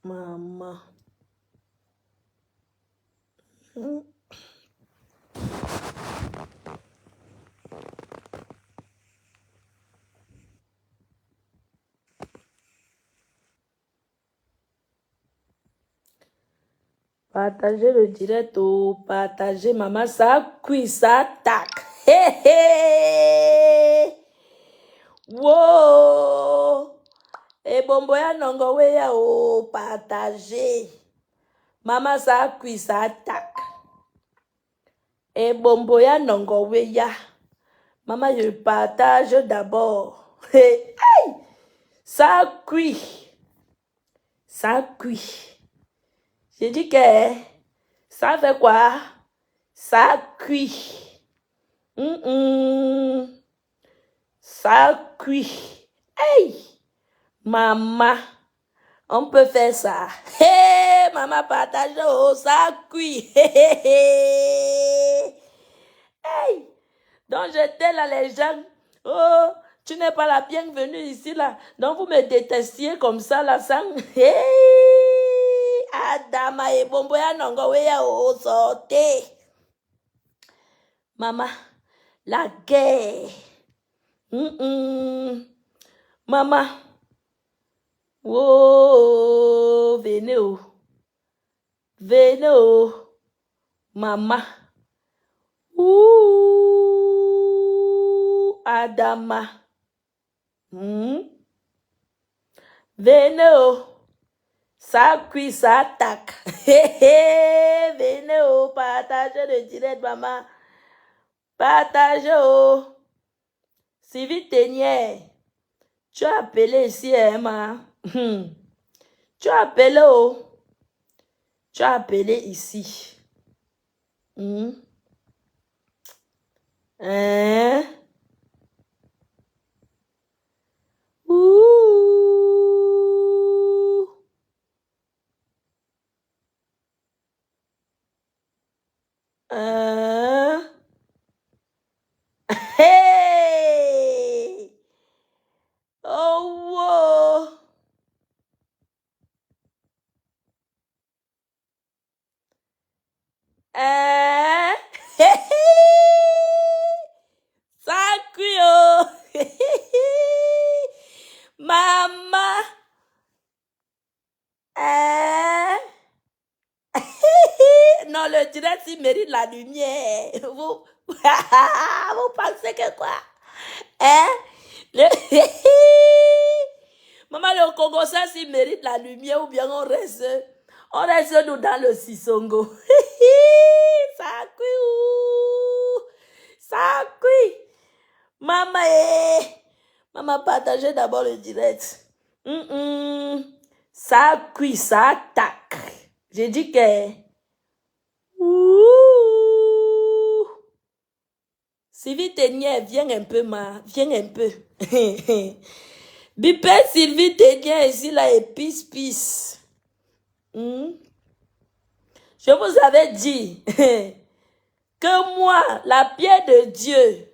Maman. Partagez le direct, oh, partagez, maman, ça cuit, ça tac. Hé, hé. Wow. Et bomboya nongoweya, oh, partagez. Maman, ça cuit, ça tac. Et bomboya nongoweya. Maman, je partage d'abord. Hey, hey. Ça cuit. Ça cuit. J'ai dit que ça fait quoi? Ça cuit. Ça cuit. Hey! Maman, on peut faire ça. Hey! Maman, partage, oh, ça cuit. Hey! Hey! Donc, j'étais là, les gens. Oh, tu n'es pas la bienvenue ici, là. Donc, vous me détestiez comme ça, là, sans... Hey! Adama et Bomboya Nongoweya, oh, sortez. Maman, la guerre. Maman. Oh, venez, oh. Venez, oh. Maman. Ouh, Adama. Venez, oh. Ça cuit, ça tac. Venez, oh, partagez le direct, maman. Partagez, oh. Sylvie Ténière, tu as appelé ici, Emma. Tu as appelé, oh. Tu as appelé ici. Hein? Ouh. Hey! Oh, wow! Ça cuit, oh! Maman! Non, le direct, il mérite la lumière. Vous, vous pensez que quoi? Hein? Maman, le Congo, ça, s'il mérite la lumière ou bien on reste nous dans le Sisongo. Ça cuit. Ça cuit. Maman, maman, partagez d'abord le direct. Ça cuit, ça attaque. J'ai dit que... Ouh. Sylvie Ténière, viens un peu, viens un peu. Bipé Sylvie Ténière ici, là, et pisse. Je vous avais dit que moi, la pierre de Dieu,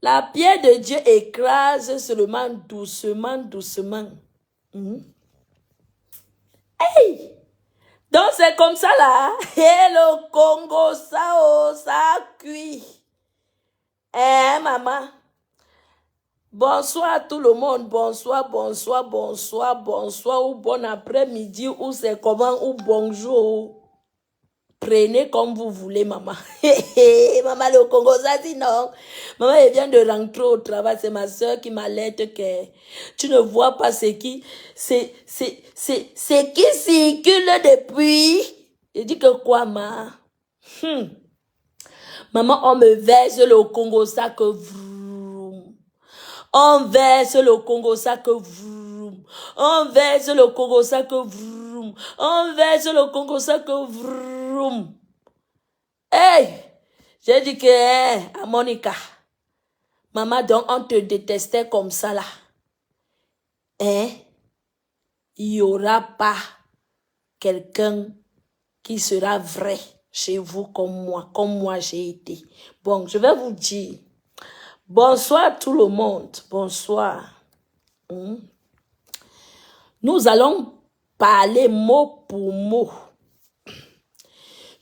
la pierre de Dieu écrase seulement doucement. Hey! Donc c'est comme ça là. Et le Congo, ça cuit. Maman. Bonsoir à tout le monde. Bonsoir ou bon après-midi ou c'est comment ou bonjour. Prenez comme vous voulez, maman. Maman, le Congo, ça dit non. Maman, elle vient de rentrer au travail. C'est ma soeur qui m'alerte que tu ne vois pas ce qui circule depuis. Je dis que quoi, maman? Maman, on me verse le Congo, ça que vroom. On verse le Congo, ça que vroom. On verse le Congo, ça que vroom. On verse le Congo, ça que vroom. Hey! J'ai dit que, à Monica, maman, donc on te détestait comme ça là. Il n'y aura pas quelqu'un qui sera vrai chez vous comme moi j'ai été. Bon, je vais vous dire, bonsoir tout le monde, bonsoir. Nous allons parler mot pour mot.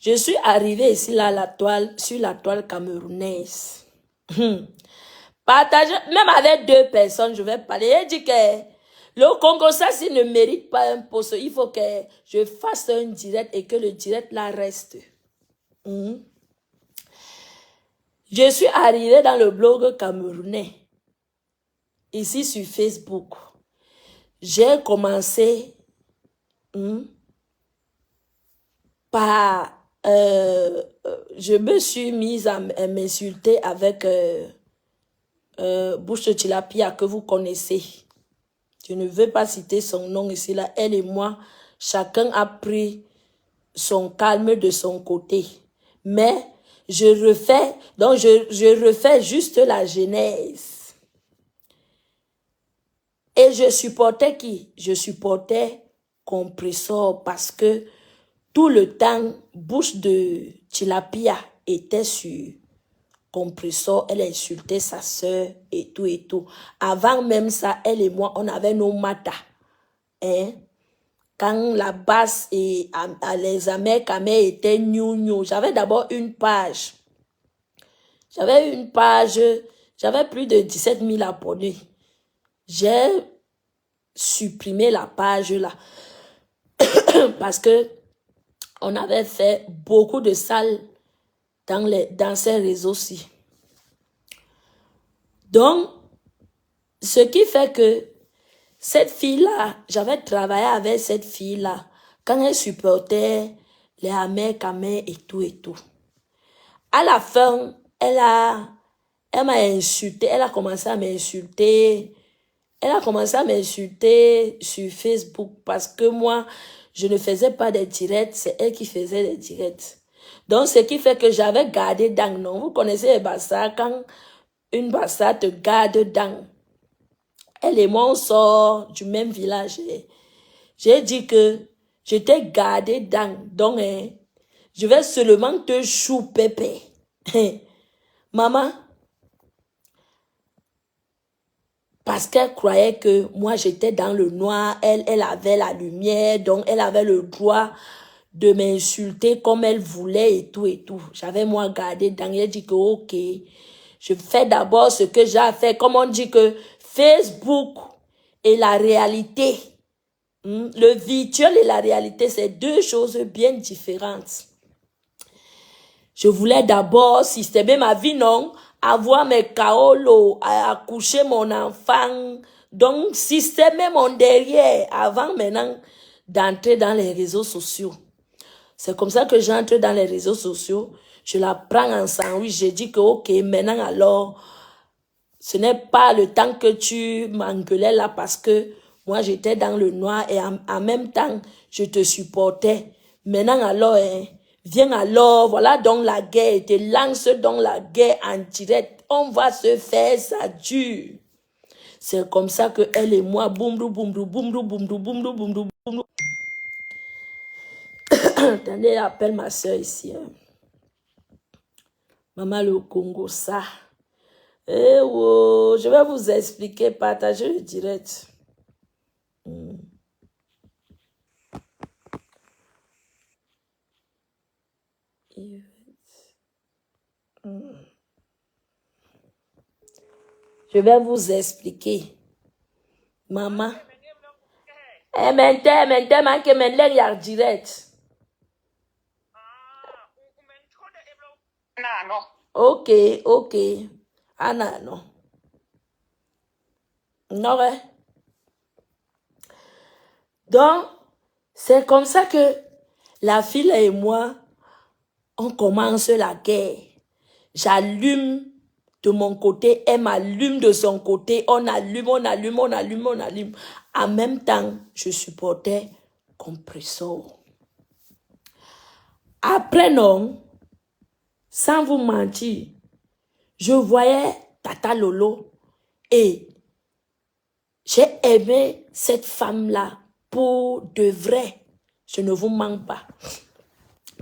Je suis arrivée ici là, sur la toile camerounaise. Partager, même avec 2 personnes, je vais parler. Elle dit que le Congo, ça, s'il ne mérite pas un poste, il faut que je fasse un direct et que le direct là reste. Je suis arrivée dans le blog camerounais, ici sur Facebook. J'ai commencé par... je me suis mise à m'insulter avec Bouche de Tilapia que vous connaissez. Je ne veux pas citer son nom ici, là. Elle et moi, chacun a pris son calme de son côté. Mais je refais, donc je refais juste la genèse. Et je supportais qui? Je supportais Compressor parce que tout le temps, Bouche de Tilapia était sur Compressor, elle insultait sa soeur et tout et tout. Avant même ça, elle et moi, on avait nos matas. Hein? Quand la basse et à l'examen, Kamé était new. J'avais d'abord une page. J'avais plus de 17 000 abonnés. J'ai supprimé la page là. Parce que on avait fait beaucoup de salles dans ces réseaux-ci. Donc, ce qui fait que cette fille-là, j'avais travaillé avec cette fille-là quand elle supportait les amers, camers et tout et tout. À la fin, elle m'a insulté, elle a commencé à m'insulter. Elle a commencé à m'insulter sur Facebook parce que moi, je ne faisais pas des directs, c'est elle qui faisait des directs. Donc, ce qui fait que j'avais gardé Dang, non? Vous connaissez les Bassa, quand une Bassa te garde Dang. Elle et moi, on sort du même village. J'ai dit que je t'ai gardé Dang. Donc, je vais seulement te chouper. Maman, parce qu'elle croyait que moi, j'étais dans le noir. Elle avait la lumière. Donc, elle avait le droit de m'insulter comme elle voulait et tout et tout. J'avais moi gardé Dang. Elle dit que, ok, je fais d'abord ce que j'ai à faire. Comme on dit que Facebook et la réalité, le virtuel et la réalité, c'est 2 choses bien différentes. Je voulais d'abord systémer ma vie, non? Avoir mes kaolos, accoucher mon enfant. Donc, systémer mon derrière avant maintenant d'entrer dans les réseaux sociaux. C'est comme ça que j'entre dans les réseaux sociaux. Je la prends en sandwich. Je dis que, ok, maintenant alors, ce n'est pas le temps que tu m'engueulais là parce que moi, j'étais dans le noir et en même temps, je te supportais. Maintenant alors, viens alors, voilà donc la guerre, te lance donc la guerre en direct. On va se faire, ça dure. C'est comme ça que elle et moi, boum, boum. Attendez, appelle ma soeur ici. Maman le Congo, ça. Eh oh, je vais vous expliquer, partager le direct. Je vais vous expliquer. Maman. Maintenant que mes lèvres y a direct. Ok. Anna, non. Non, ouais. Donc, c'est comme ça que la fille et moi, on commence la guerre. J'allume de mon côté, elle m'allume de son côté, on allume. En même temps, je supportais Compressor. Après, non, sans vous mentir, je voyais Tata Lolo et j'ai aimé cette femme-là pour de vrai. Je ne vous mens pas.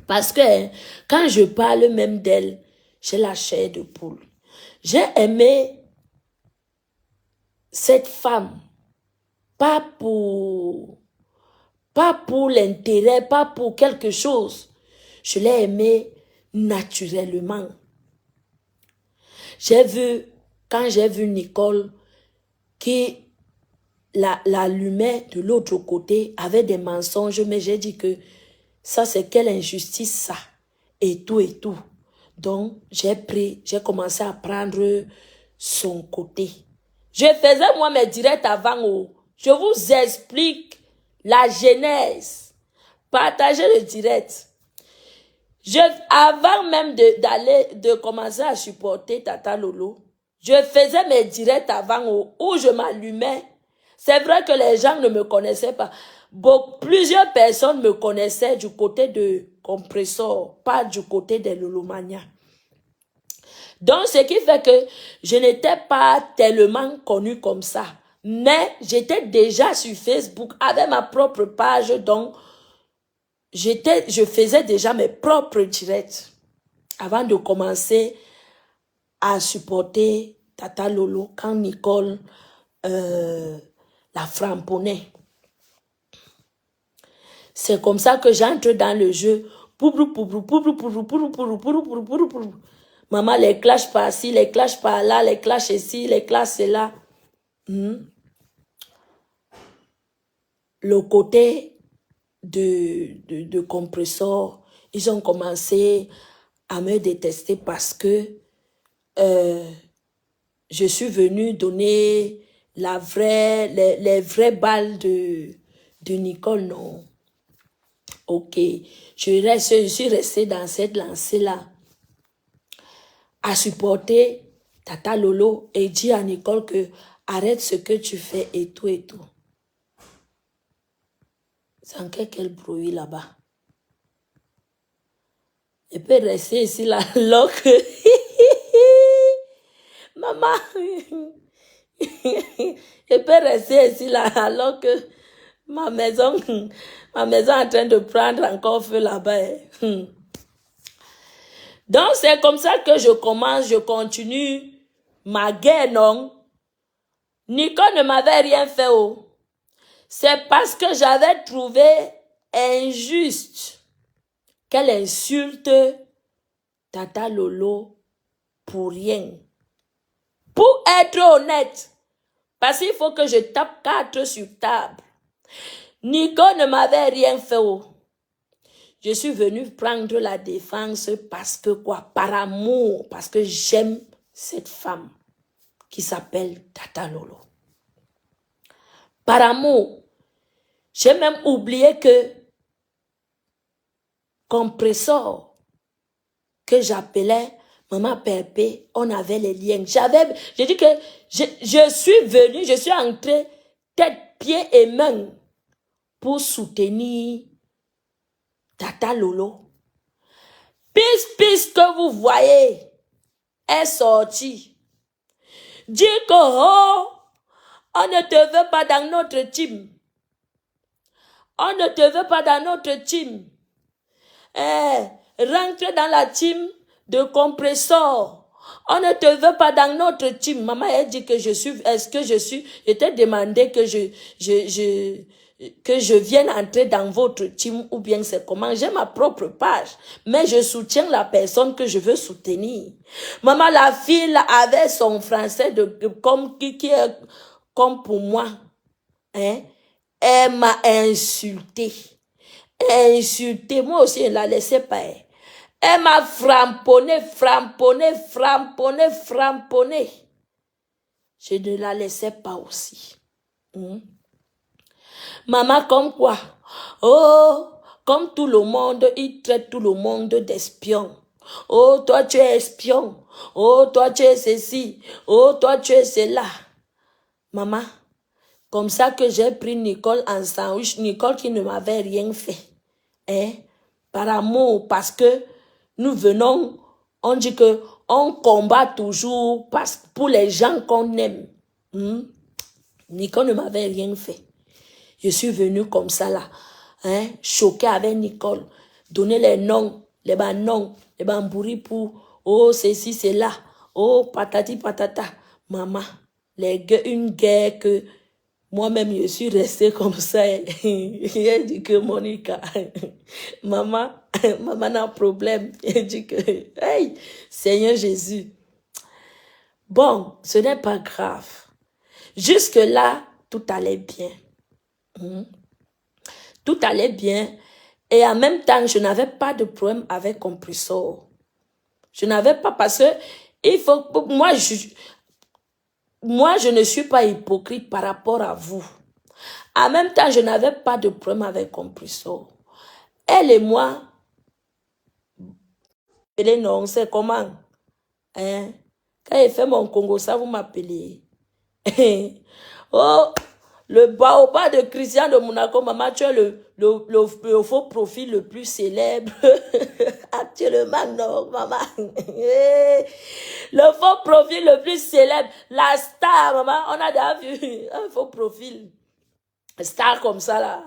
Parce que quand je parle même d'elle, j'ai la chair de poule. J'ai aimé cette femme pas pour l'intérêt, pas pour quelque chose. Je l'ai aimé naturellement. Quand j'ai vu Nicole qui l'allumait de l'autre côté, avait des mensonges, mais j'ai dit que ça c'est quelle injustice ça, et tout et tout. Donc j'ai commencé à prendre son côté. Je faisais moi mes directs avant. Je vous explique la genèse. Partagez le direct. Avant même de commencer à supporter Tata Lolo, je faisais mes directs avant où je m'allumais. C'est vrai que les gens ne me connaissaient pas. Plusieurs personnes me connaissaient du côté de Compressor, pas du côté des Lolomania. Donc, ce qui fait que je n'étais pas tellement connue comme ça. Mais j'étais déjà sur Facebook avec ma propre page. Donc, je faisais déjà mes propres directs avant de commencer à supporter Tata Lolo quand Nicole la frapponnait. C'est comme ça que j'entre dans le jeu. Maman, les clashs par-ci, les clashs par-là, les clashs ici, les clashs là. Le côté de Compressor, ils ont commencé à me détester parce que je suis venue donner les vraies balles de Nicole, non. Ok, je suis restée dans cette lancée-là à supporter Tata Lolo et dire à Nicole que arrête ce que tu fais et tout et tout. Sans quel bruit là-bas. Je peux rester ici là, alors que... Maman, je peux rester ici là, alors que ma maison est en train de prendre encore feu là-bas. Donc, c'est comme ça que je continue ma guerre, non? Nicole ne m'avait rien fait, C'est parce que j'avais trouvé injuste qu'elle insulte Tata Lolo pour rien. Pour être honnête, parce qu'il faut que je tape 4 sur table. Nicole ne m'avait rien fait. Je suis venue prendre la défense parce que quoi? Par amour, parce que j'aime cette femme qui s'appelle Tata Lolo. Par amour. J'ai même oublié que Compressor, que j'appelais Maman Pépé, on avait les liens. J'ai dit que je suis venue, je suis entrée tête, pied et main pour soutenir Tata Lolo. Piste que vous voyez est sortie. Dis que on ne te veut pas dans notre team. On ne te veut pas dans notre team. Rentre dans la team de Compressor. On ne te veut pas dans notre team. Maman a dit que je t'ai demandé que je vienne entrer dans votre team ou bien c'est comment. J'ai ma propre page, mais je soutiens la personne que je veux soutenir. Maman, la fille avait son français qui est comme pour moi. Elle m'a insulté. Moi aussi, je ne la laissais pas. Elle m'a framponné. Je ne la laissais pas aussi. Maman, comme quoi? Oh, comme tout le monde, il traite tout le monde d'espion. Oh, toi tu es espion. Oh, toi tu es ceci. Oh, toi tu es cela. Maman, comme ça que j'ai pris Nicole en sandwich, Nicole qui ne m'avait rien fait. Par amour, parce que nous venons, on dit que on combat toujours pour les gens qu'on aime. Nicole ne m'avait rien fait. Je suis venue comme ça là, choquée avec Nicole, donner les noms, les bambouri pour, oh ceci, c'est là, oh patati patata. Maman, une guerre que Moi-même, je suis restée comme ça. Il dit que Monica, maman, maman a un problème. Il dit que, hey, Seigneur Jésus. Bon, ce n'est pas grave. Jusque-là, tout allait bien. Tout allait bien. Et en même temps, je n'avais pas de problème avec compressor. Je n'avais pas parce que il faut, moi, je ne suis pas hypocrite par rapport à vous. En même temps, je n'avais pas de problème avec compressor. Elle et moi, non, c'est comment? Hein? Quand il fait mon Congo, ça vous m'appelez. Oh, le baobab de Christian de Monaco, maman, tu es le faux profil le plus célèbre actuellement, non, maman. Le faux profil le plus célèbre, la star, maman, on a déjà vu un faux profil, star comme ça, là.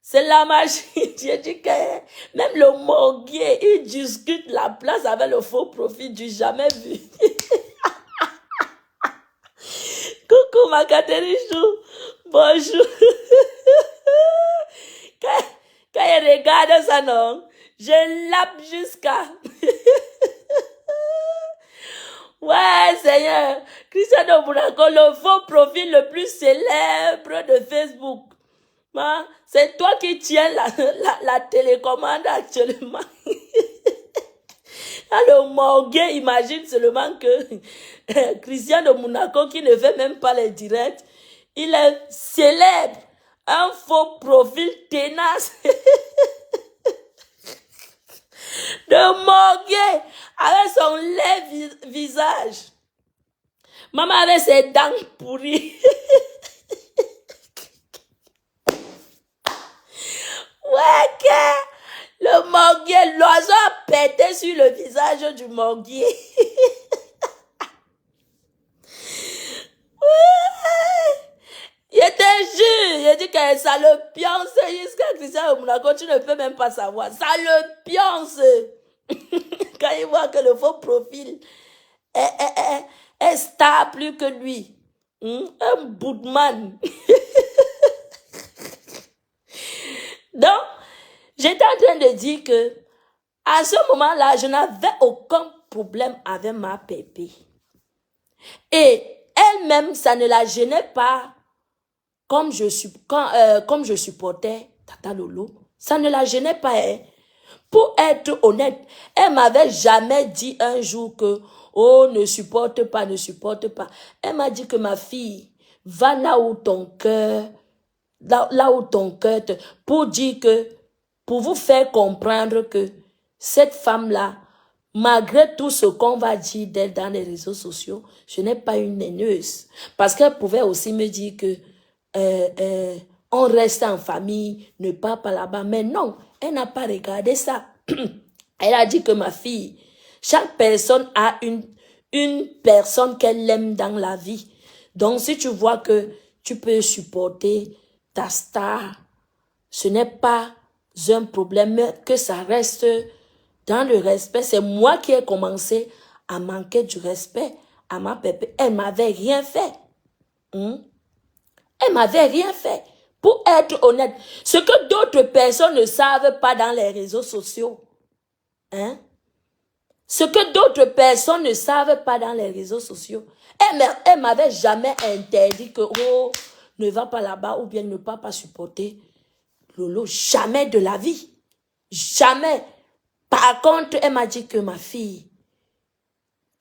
C'est la magie. J'ai dit que même le morguier, il discute la place avec le faux profil du jamais vu. Coucou ma Catherine Chou. Bonjour. Quand il regarde ça, non, je lappe jusqu'à... Ouais, Seigneur. Cristiano Monaco, le faux profil le plus célèbre de Facebook. C'est toi qui tiens la télécommande actuellement. Le morguet imagine seulement que Christian de Monaco, qui ne fait même pas les directs, il est célèbre, un faux profil tenace de morguet avec son laid visage. Maman avec ses dents pourries. Ouais, que le morguet, l'oiseau a pété sur le visage du morguet. Il était jure, il dit que ça le pionce jusqu'à Christian de Monaco, tu ne peux même pas savoir. Ça le pionce. Quand il voit que le faux profil est stable plus que lui. Un boudman. Donc, j'étais en train de dire que à ce moment-là, je n'avais aucun problème avec ma pépé. Et elle-même, ça ne la gênait pas comme je supportais Tata Lolo. Ça ne la gênait pas. Hein. Pour être honnête, elle m'avait jamais dit un jour que oh, ne supporte pas, ne supporte pas. Elle m'a dit que ma fille, va là où ton cœur, là où ton cœur, pour dire que, pour vous faire comprendre que cette femme-là, malgré tout ce qu'on va dire d'elle dans les réseaux sociaux, je n'ai pas une haineuse. Parce qu'elle pouvait aussi me dire que on reste en famille, ne part pas là-bas. Mais non, elle n'a pas regardé ça. Elle a dit que ma fille, chaque personne a une personne qu'elle aime dans la vie. Donc, si tu vois que tu peux supporter ta star, ce n'est pas un problème, mais que ça reste dans le respect. C'est moi qui ai commencé à manquer du respect à ma pépé. Elle m'avait rien fait. Elle m'avait rien fait. Pour être honnête, ce que d'autres personnes ne savent pas dans les réseaux sociaux, ce que d'autres personnes ne savent pas dans les réseaux sociaux, elle m'avait jamais interdit que, oh, ne va pas là-bas ou bien ne pas supporter Lolo. Jamais de la vie. Jamais. Par contre, elle m'a dit que ma fille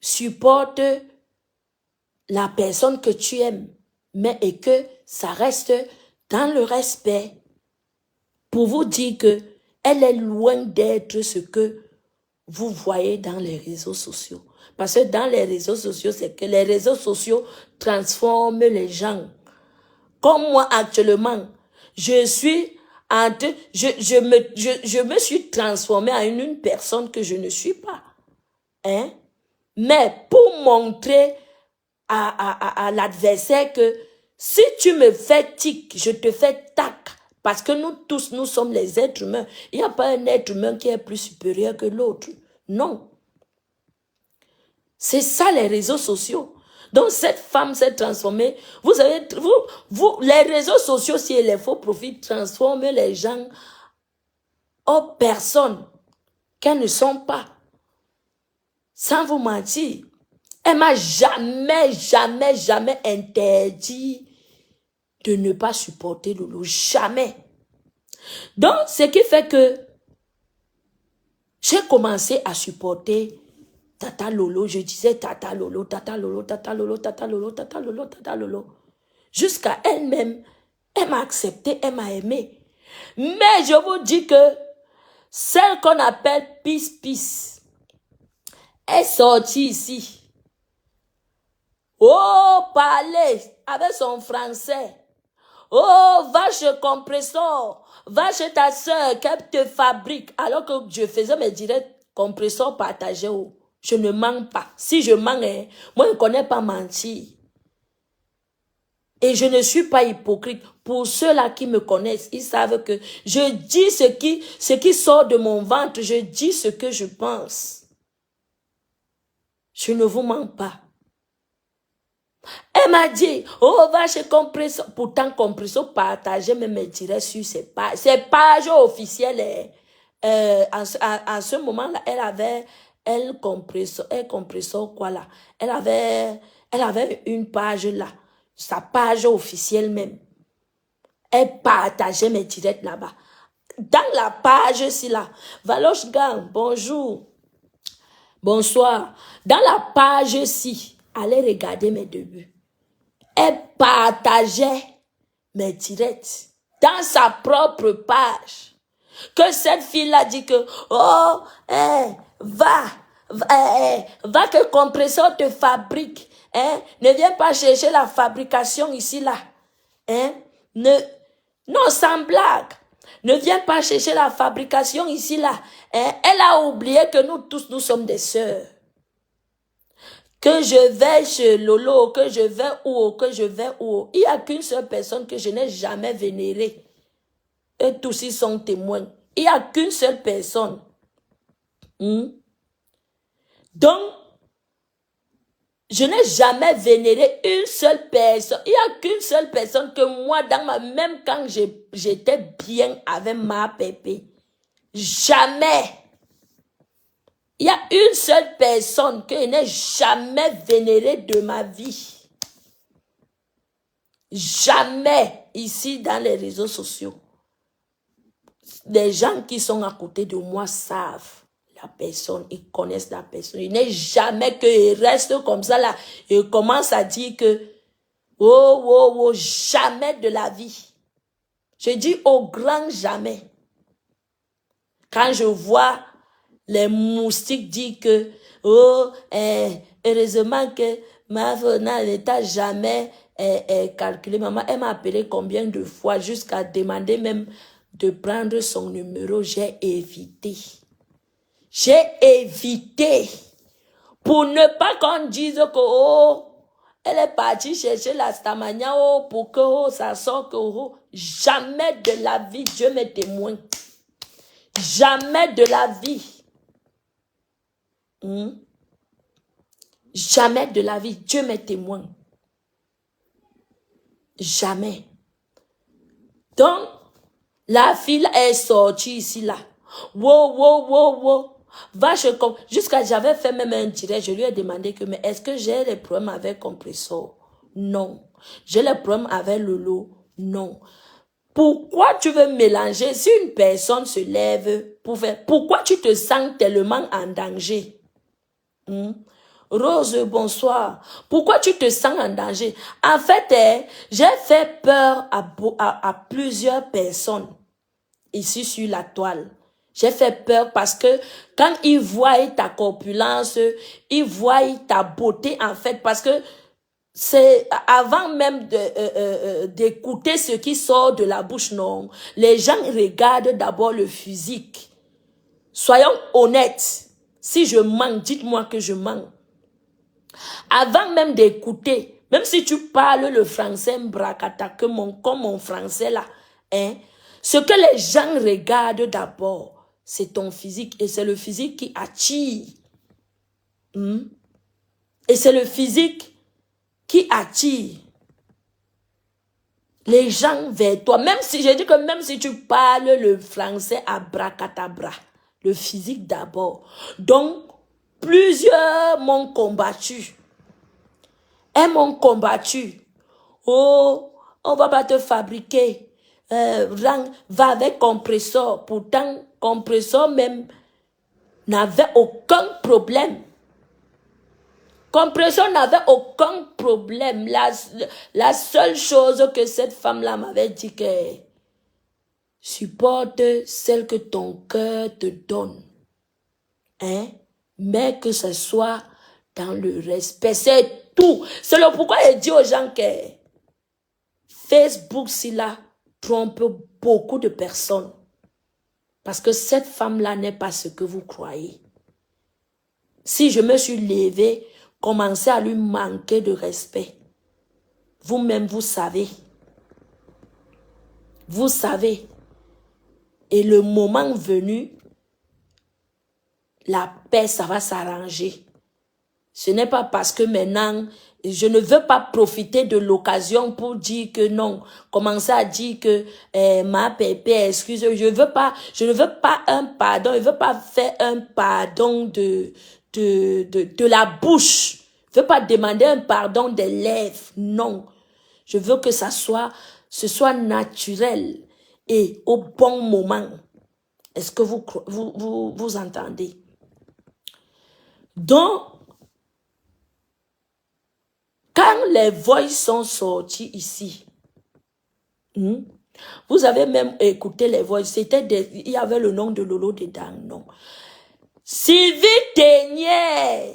supporte la personne que tu aimes, mais et que ça reste dans le respect. Pour vous dire que elle est loin d'être ce que vous voyez dans les réseaux sociaux. Parce que dans les réseaux sociaux, c'est que les réseaux sociaux transforment les gens. Comme moi actuellement, je me suis transformée en une personne que je ne suis pas. Mais pour montrer à l'adversaire que si tu me fais tic, je te fais tac. Parce que nous tous, nous sommes les êtres humains. Il n'y a pas un être humain qui est plus supérieur que l'autre. Non. C'est ça les réseaux sociaux. Donc cette femme s'est transformée. Vous savez, les réseaux sociaux, si les faux profils transforment les gens en personnes qu'elles ne sont pas. Sans vous mentir. Elle m'a jamais interdit de ne pas supporter Lolo. Jamais. Donc, ce qui fait que j'ai commencé à supporter Tata Lolo. Je disais Tata Lolo, Tata Lolo, Tata Lolo, Tata Lolo, Tata Lolo, Tata Lolo. Jusqu'à elle-même, elle m'a accepté, elle m'a aimé. Mais je vous dis que celle qu'on appelle Peace est sortie ici. Oh, parler avec son français. Oh, va chez compresseur. Va chez ta soeur qu'elle te fabrique. Alors que je faisais mes directs compresseur partagés. Oh. Je ne mens pas. Si je mens, moi je ne connais pas mentir. Et je ne suis pas hypocrite. Pour ceux-là qui me connaissent, ils savent que je dis ce qui sort de mon ventre. Je dis ce que je pense. Je ne vous mens pas. Elle m'a dit, oh, va chez Compresseur. Pourtant, Compresseur partageait même mes directs sur ses pages officielles. En ce moment-là, elle Compresseur quoi là. Elle avait une page là. Sa page officielle même. Elle partageait mes directs là-bas. Dans la page ici là. Valoche Gang, bonjour. Bonsoir. Dans la page ici. Allez regarder mes débuts. Elle partageait mes directs dans sa propre page. Que cette fille-là dit que, oh, va que compresseur te fabrique. Ne viens pas chercher la fabrication ici, là. Non, sans blague. Ne viens pas chercher la fabrication ici, là. Elle a oublié que nous tous, nous sommes des sœurs. Que je vais chez Lolo, que je vais où, il n'y a qu'une seule personne que je n'ai jamais vénérée. Et tous ils sont témoins. Il n'y a qu'une seule personne. Donc, je n'ai jamais vénéré une seule personne. Il n'y a qu'une seule personne que moi, même quand j'étais bien avec ma pépé, jamais. Il y a une seule personne que je n'ai jamais vénérée de ma vie. Jamais ici dans les réseaux sociaux. Les gens qui sont à côté de moi savent la personne, ils connaissent la personne. Il n'est jamais qu'ils restent comme ça là et commencent à dire que oh, jamais de la vie. Je dis au grand jamais. Quand je vois les moustiques disent que, oh, heureusement que ma femme n'était jamais calculée. Maman, elle m'a appelé combien de fois jusqu'à demander même de prendre son numéro. J'ai évité. J'ai évité. Pour ne pas qu'on dise que, oh, elle est partie chercher la stamania, oh, pour que, oh, ça sort que, oh, jamais de la vie, Dieu m'est témoin. Jamais de la vie. Jamais de la vie, Dieu m'est témoin. Jamais. Donc, la fille est sortie ici, là. Wow. Jusqu'à j'avais fait même un direct, je lui ai demandé que, mais est-ce que j'ai des problèmes avec compresseur? Non. J'ai les problèmes avec Lolo? Non. Pourquoi tu veux mélanger? Si une personne se lève pour faire, pourquoi tu te sens tellement en danger? Rose, bonsoir. Pourquoi tu te sens en danger? En fait, j'ai fait peur à plusieurs personnes ici sur la toile. J'ai fait peur parce que quand ils voient ta corpulence, ils voient ta beauté en fait, parce que c'est avant même d'écouter ce qui sort de la bouche, non. Les gens regardent d'abord le physique. Soyons honnêtes. Si je mens, dites-moi que je mens. Avant même d'écouter, même si tu parles le français mbrakata, comme mon français là, ce que les gens regardent d'abord, c'est ton physique. Et c'est le physique qui attire. Et c'est le physique qui attire les gens vers toi. Même si, je dis que même si tu parles le français abracadabra, le physique d'abord. Donc, plusieurs m'ont combattu. Elles m'ont combattu. Oh, on va pas te fabriquer. Va avec compresseur. Pourtant, compresseur même n'avait aucun problème. Compresseur n'avait aucun problème. La seule chose que cette femme-là m'avait dit que supporte celle que ton cœur te donne. Hein? Mais que ce soit dans le respect. C'est tout. C'est le pourquoi je dis aux gens que Facebook, s'il là, trompe beaucoup de personnes. Parce que cette femme-là n'est pas ce que vous croyez. Si je me suis levée, commencé à lui manquer de respect, vous-même, vous savez. Vous savez. Et le moment venu, la paix, ça va s'arranger. Ce n'est pas parce que maintenant, je ne veux pas profiter de l'occasion pour dire que non. Commencer à dire que ma pépé, excuse, je ne veux pas un pardon, je ne veux pas faire un pardon de la bouche. Je ne veux pas demander un pardon des lèvres. Non. Je veux que ce soit naturel et au bon moment. Est-ce que vous entendez? Donc, quand les voix sont sorties ici, vous avez même écouté les voix, il y avait le nom de Lolo dedans, non? Sylvie Ténière,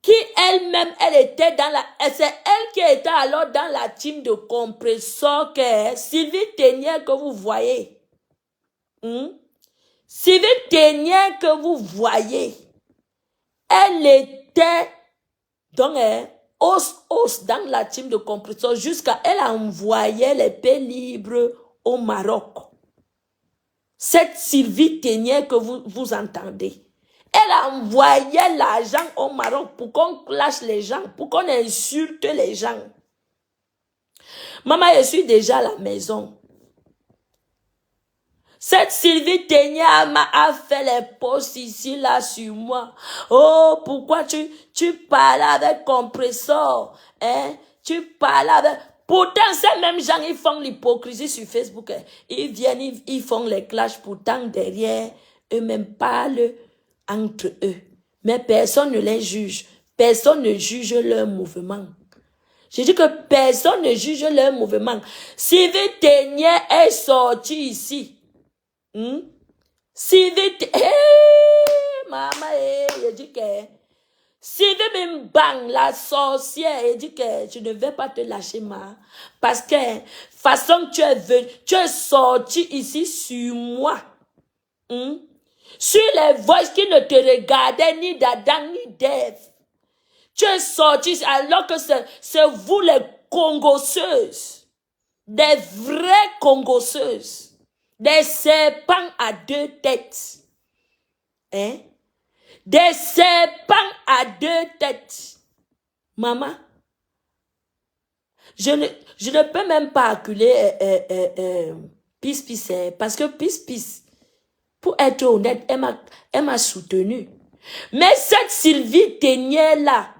qui elle-même, elle était dans c'est elle qui était alors dans la team de compresseur que Sylvie Ténière que vous voyez. Sylvie Ténière que vous voyez, elle était donc os dans la team de compresseur jusqu'à elle envoyait les paix libres au Maroc. Cette Sylvie Ténière que vous entendez, elle envoyait l'argent au Maroc pour qu'on clash les gens, pour qu'on insulte les gens. Maman, je suis déjà à la maison. Cette Sylvie Ténière a fait les posts ici, là, sur moi. Oh, pourquoi tu parles avec compresseur, hein? Tu parles avec... Pourtant, ces mêmes gens, ils font l'hypocrisie sur Facebook. Hein? Ils viennent, ils font les clashs. Pourtant, derrière, eux-mêmes parlent entre eux. Mais personne ne les juge. Personne ne juge leur mouvement. Je dis que personne ne juge leur mouvement. Sylvie Ténière est sortie ici. Sylvie, maman, je dis que Sylvie Mimbang, la sorcière, je dis que je ne vais pas te lâcher, parce que façon tu es sorti ici sur moi, sur les voix qui ne te regardaient ni d'Adam ni d'Ève. Tu es sorti alors que c'est vous les congosseuses, des vraies congosseuses. Des serpents à deux têtes. Hein? Des serpents à deux têtes. Maman, je ne peux même pas acculer Pis, parce que Pis, pour être honnête, elle m'a soutenu. Mais cette Sylvie Ténière là,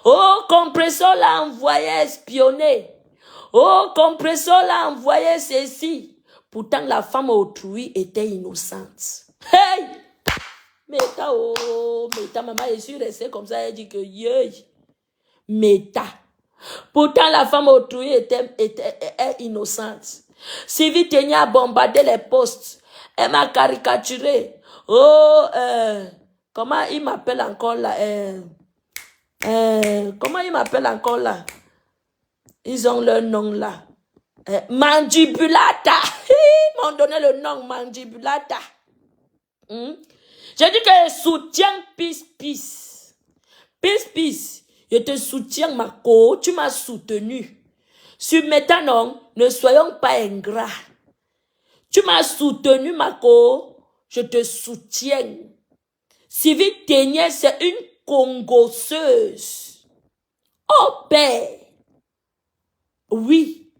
oh, compresseur l'a envoyé espionner. Oh, compresseur l'a envoyé ceci. Pourtant, la femme autrui était innocente. Hey! Meta, maman, je suis restée comme ça, elle dit que, yeah! Meta. Pourtant, la femme autrui était innocente. Sylvie Ténière a bombardé les posts. Elle m'a caricaturé. Oh, comment il m'appelle encore là? Comment il m'appelle encore là? Ils ont leur nom là. Mandibulata. Ils m'ont donné le nom Mandibulata. Je dis que je soutiens Pis. Je te soutiens, Marco. Tu m'as soutenu. Sur maintenant, ne soyons pas ingrats. Tu m'as soutenu, Marco. Je te soutiens. Sylvie Ténière, c'est une congosseuse. Oh Père, oui,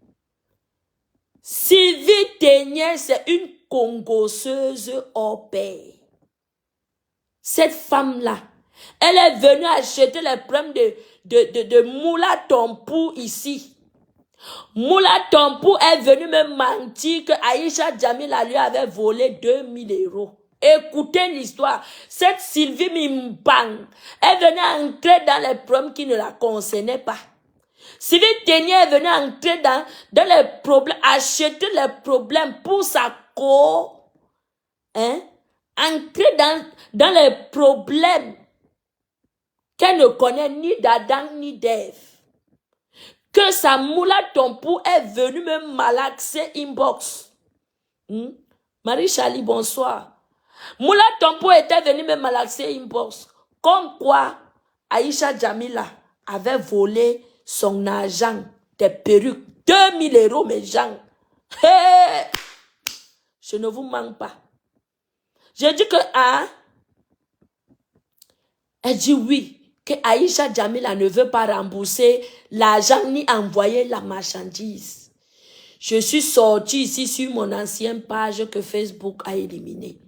Sylvie Ténier, c'est une congosseuse, oh Père. Cette femme-là, elle est venue acheter les problèmes de Moula Tompou ici. Moula Tompou est venu me mentir que Aïcha Djamila lui avait volé 2000 €. Écoutez l'histoire. Cette Sylvie Mimbang est venue entrer dans les problèmes qui ne la concernaient pas. Sylvie Ténier est venue entrer dans les problèmes, acheter les problèmes pour sa entrer dans les problèmes qu'elle ne connaît ni d'Adam ni d'Ève. Que sa Moula Tompou est venue me malaxer inbox. Marie-Charlie, bonsoir. Moula Tompou était venue me malaxer inbox. Comme quoi, Aïcha Djamila avait volé son argent, des perruques, 2000 €, mes gens. Hey! Je ne vous manque pas. Je dis que, elle dit oui, que Aïcha Djamila ne veut pas rembourser l'argent ni envoyer la marchandise. Je suis sortie ici sur mon ancienne page que Facebook a éliminée.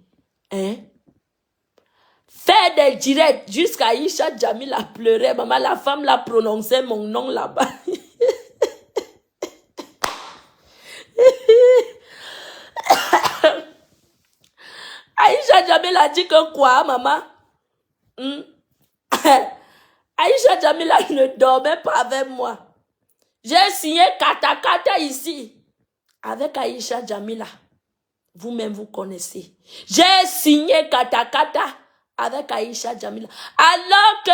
Faire des directs jusqu'à Aïcha Djamila pleurait. Maman, la femme l'a prononcé mon nom là-bas. Aïcha Djamila a dit que quoi, maman? Aïcha Djamila ne dormait pas avec moi. J'ai signé Katakata ici avec Aïcha Djamila. Vous-même, vous connaissez. J'ai signé Katakata avec Aïcha Djamila. Alors que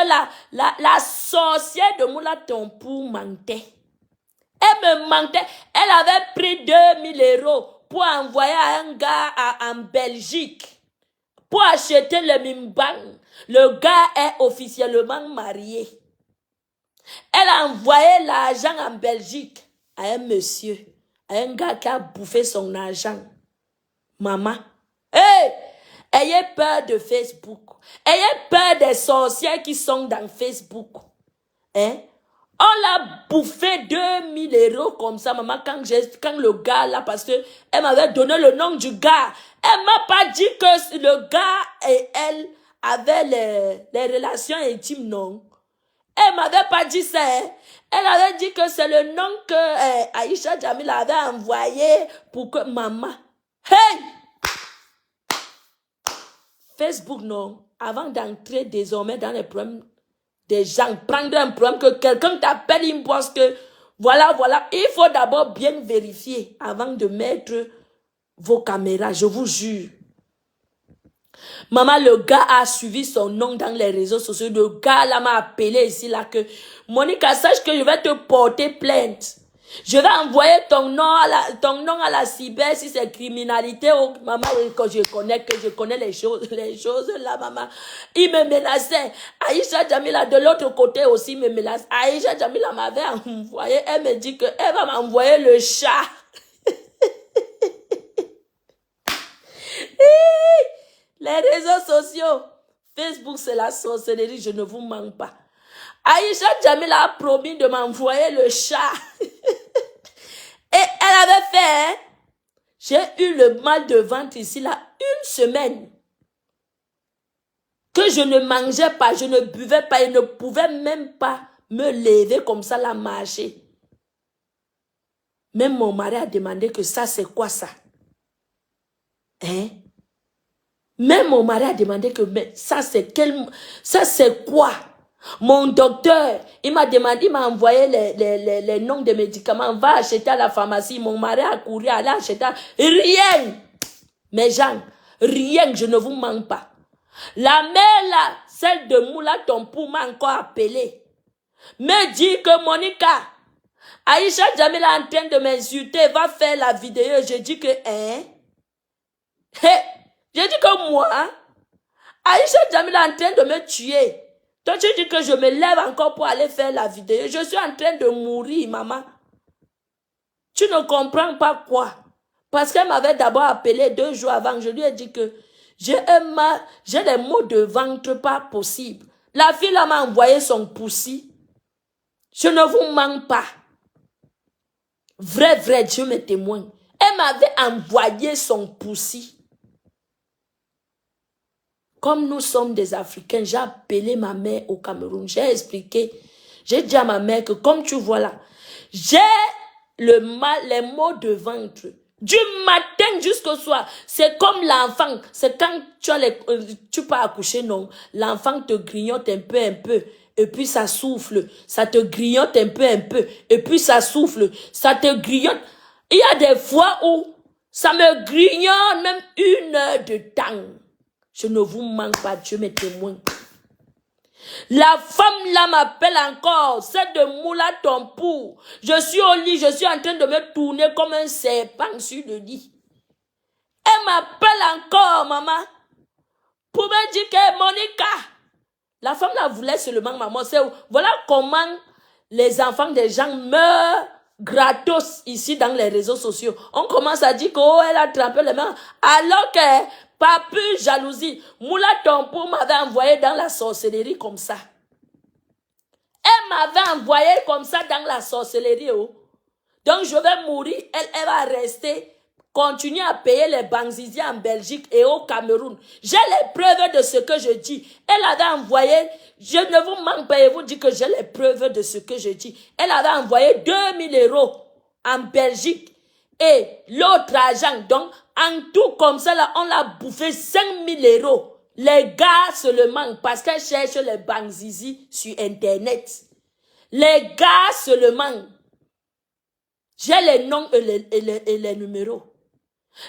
la sorcière de Moula Tompou mentait. Elle me mentait. Elle avait pris 2000 € pour envoyer à un gars en Belgique. Pour acheter le Mimbang. Le gars est officiellement marié. Elle a envoyé l'argent en Belgique à un monsieur, à un gars qui a bouffé son argent. Maman, hey, ayez peur de Facebook. Ayez peur des sorcières qui sont dans Facebook. On l'a bouffé 2000 € comme ça, maman, quand le gars là, parce que elle m'avait donné le nom du gars. Elle m'a pas dit que le gars et elle avaient les relations intimes, non. Elle m'avait pas dit ça. Elle avait dit que c'est le nom que Aïcha Djamila avait envoyé pour que maman. Hey! Facebook, non. Avant d'entrer désormais dans les problèmes des gens, prendre un problème que quelqu'un t'appelle, il pense que voilà, il faut d'abord bien vérifier avant de mettre vos caméras, je vous jure. Maman, le gars a suivi son nom dans les réseaux sociaux. Le gars là m'a appelé ici là que Monica, sache que je vais te porter plainte. Je vais envoyer ton nom à la cyber si c'est criminalité. Oh, maman, quand je connais les choses là, maman. Il me menaçait. Aïcha Djamila de l'autre côté aussi me menace. Aïcha Djamila m'avait envoyé. Elle me dit qu'elle va m'envoyer le chat. Les réseaux sociaux. Facebook, c'est la sorcellerie, je ne vous mens pas. Aïcha Djamila a promis de m'envoyer le chat. Et elle avait fait, j'ai eu le mal de ventre ici, là, 1 semaine. Que je ne mangeais pas, je ne buvais pas, et ne pouvais même pas me lever comme ça, la marcher. Même mon mari a demandé que ça, c'est quoi ça? Même mon mari a demandé que mais ça c'est quoi? Mon docteur, il m'a demandé, il m'a envoyé les noms de médicaments. Va acheter à la pharmacie. Mon mari a couru, aller acheter. Rien. Mes gens, rien, je ne vous mens pas. La mère là, celle de Moula Tompou m'a encore appelé. Me dit que Monica, Aïcha Djamila est en train de m'insulter, va faire la vidéo. Je dis que, j'ai dit que moi, Aïcha Djamila est en train de me tuer. Toi, tu dis que je me lève encore pour aller faire la vidéo. Je suis en train de mourir, maman. Tu ne comprends pas quoi? Parce qu'elle m'avait d'abord appelé 2 jours avant. Je lui ai dit que j'ai des maux de ventre pas possible. La fille là m'a envoyé son poussi. Je ne vous mens pas. Vrai, Dieu me témoigne. Elle m'avait envoyé son poussi. Comme nous sommes des Africains, j'ai appelé ma mère au Cameroun. J'ai expliqué. J'ai dit à ma mère que comme tu vois là, j'ai les maux de ventre. Du matin jusqu'au soir. C'est comme l'enfant. C'est quand tu peux accoucher, non. L'enfant te grignote un peu. Et puis ça souffle. Ça te grignote un peu. Et puis ça souffle. Ça te grignote. Il y a des fois où ça me grignote même 1 heure de temps. Je ne vous manque pas, Dieu m'est témoin. La femme là m'appelle encore, c'est de Moula Tompou. Je suis au lit, je suis en train de me tourner comme un serpent sur le lit. Elle m'appelle encore, maman, pour me dire que Monica, la femme là voulait seulement maman. Voilà comment les enfants des gens meurent gratos ici dans les réseaux sociaux. On commence à dire qu'elle a trempé les mains, alors que pas plus jalousie. Moula Tompou m'avait envoyé dans la sorcellerie comme ça. Elle m'avait envoyé comme ça dans la sorcellerie. Oh. Donc je vais mourir. Elle va rester, continuer à payer les banziziers en Belgique et au Cameroun. J'ai les preuves de ce que je dis. Elle avait envoyé, je ne vous manque pas et vous dis que j'ai les preuves de ce que je dis. Elle avait envoyé 2000 € en Belgique. Et l'autre argent, donc, en tout comme ça, là, on l'a bouffé 5000 €. Les gars seulement, parce qu'elle cherche les banzizi sur Internet. Les gars seulement. J'ai les noms et les numéros.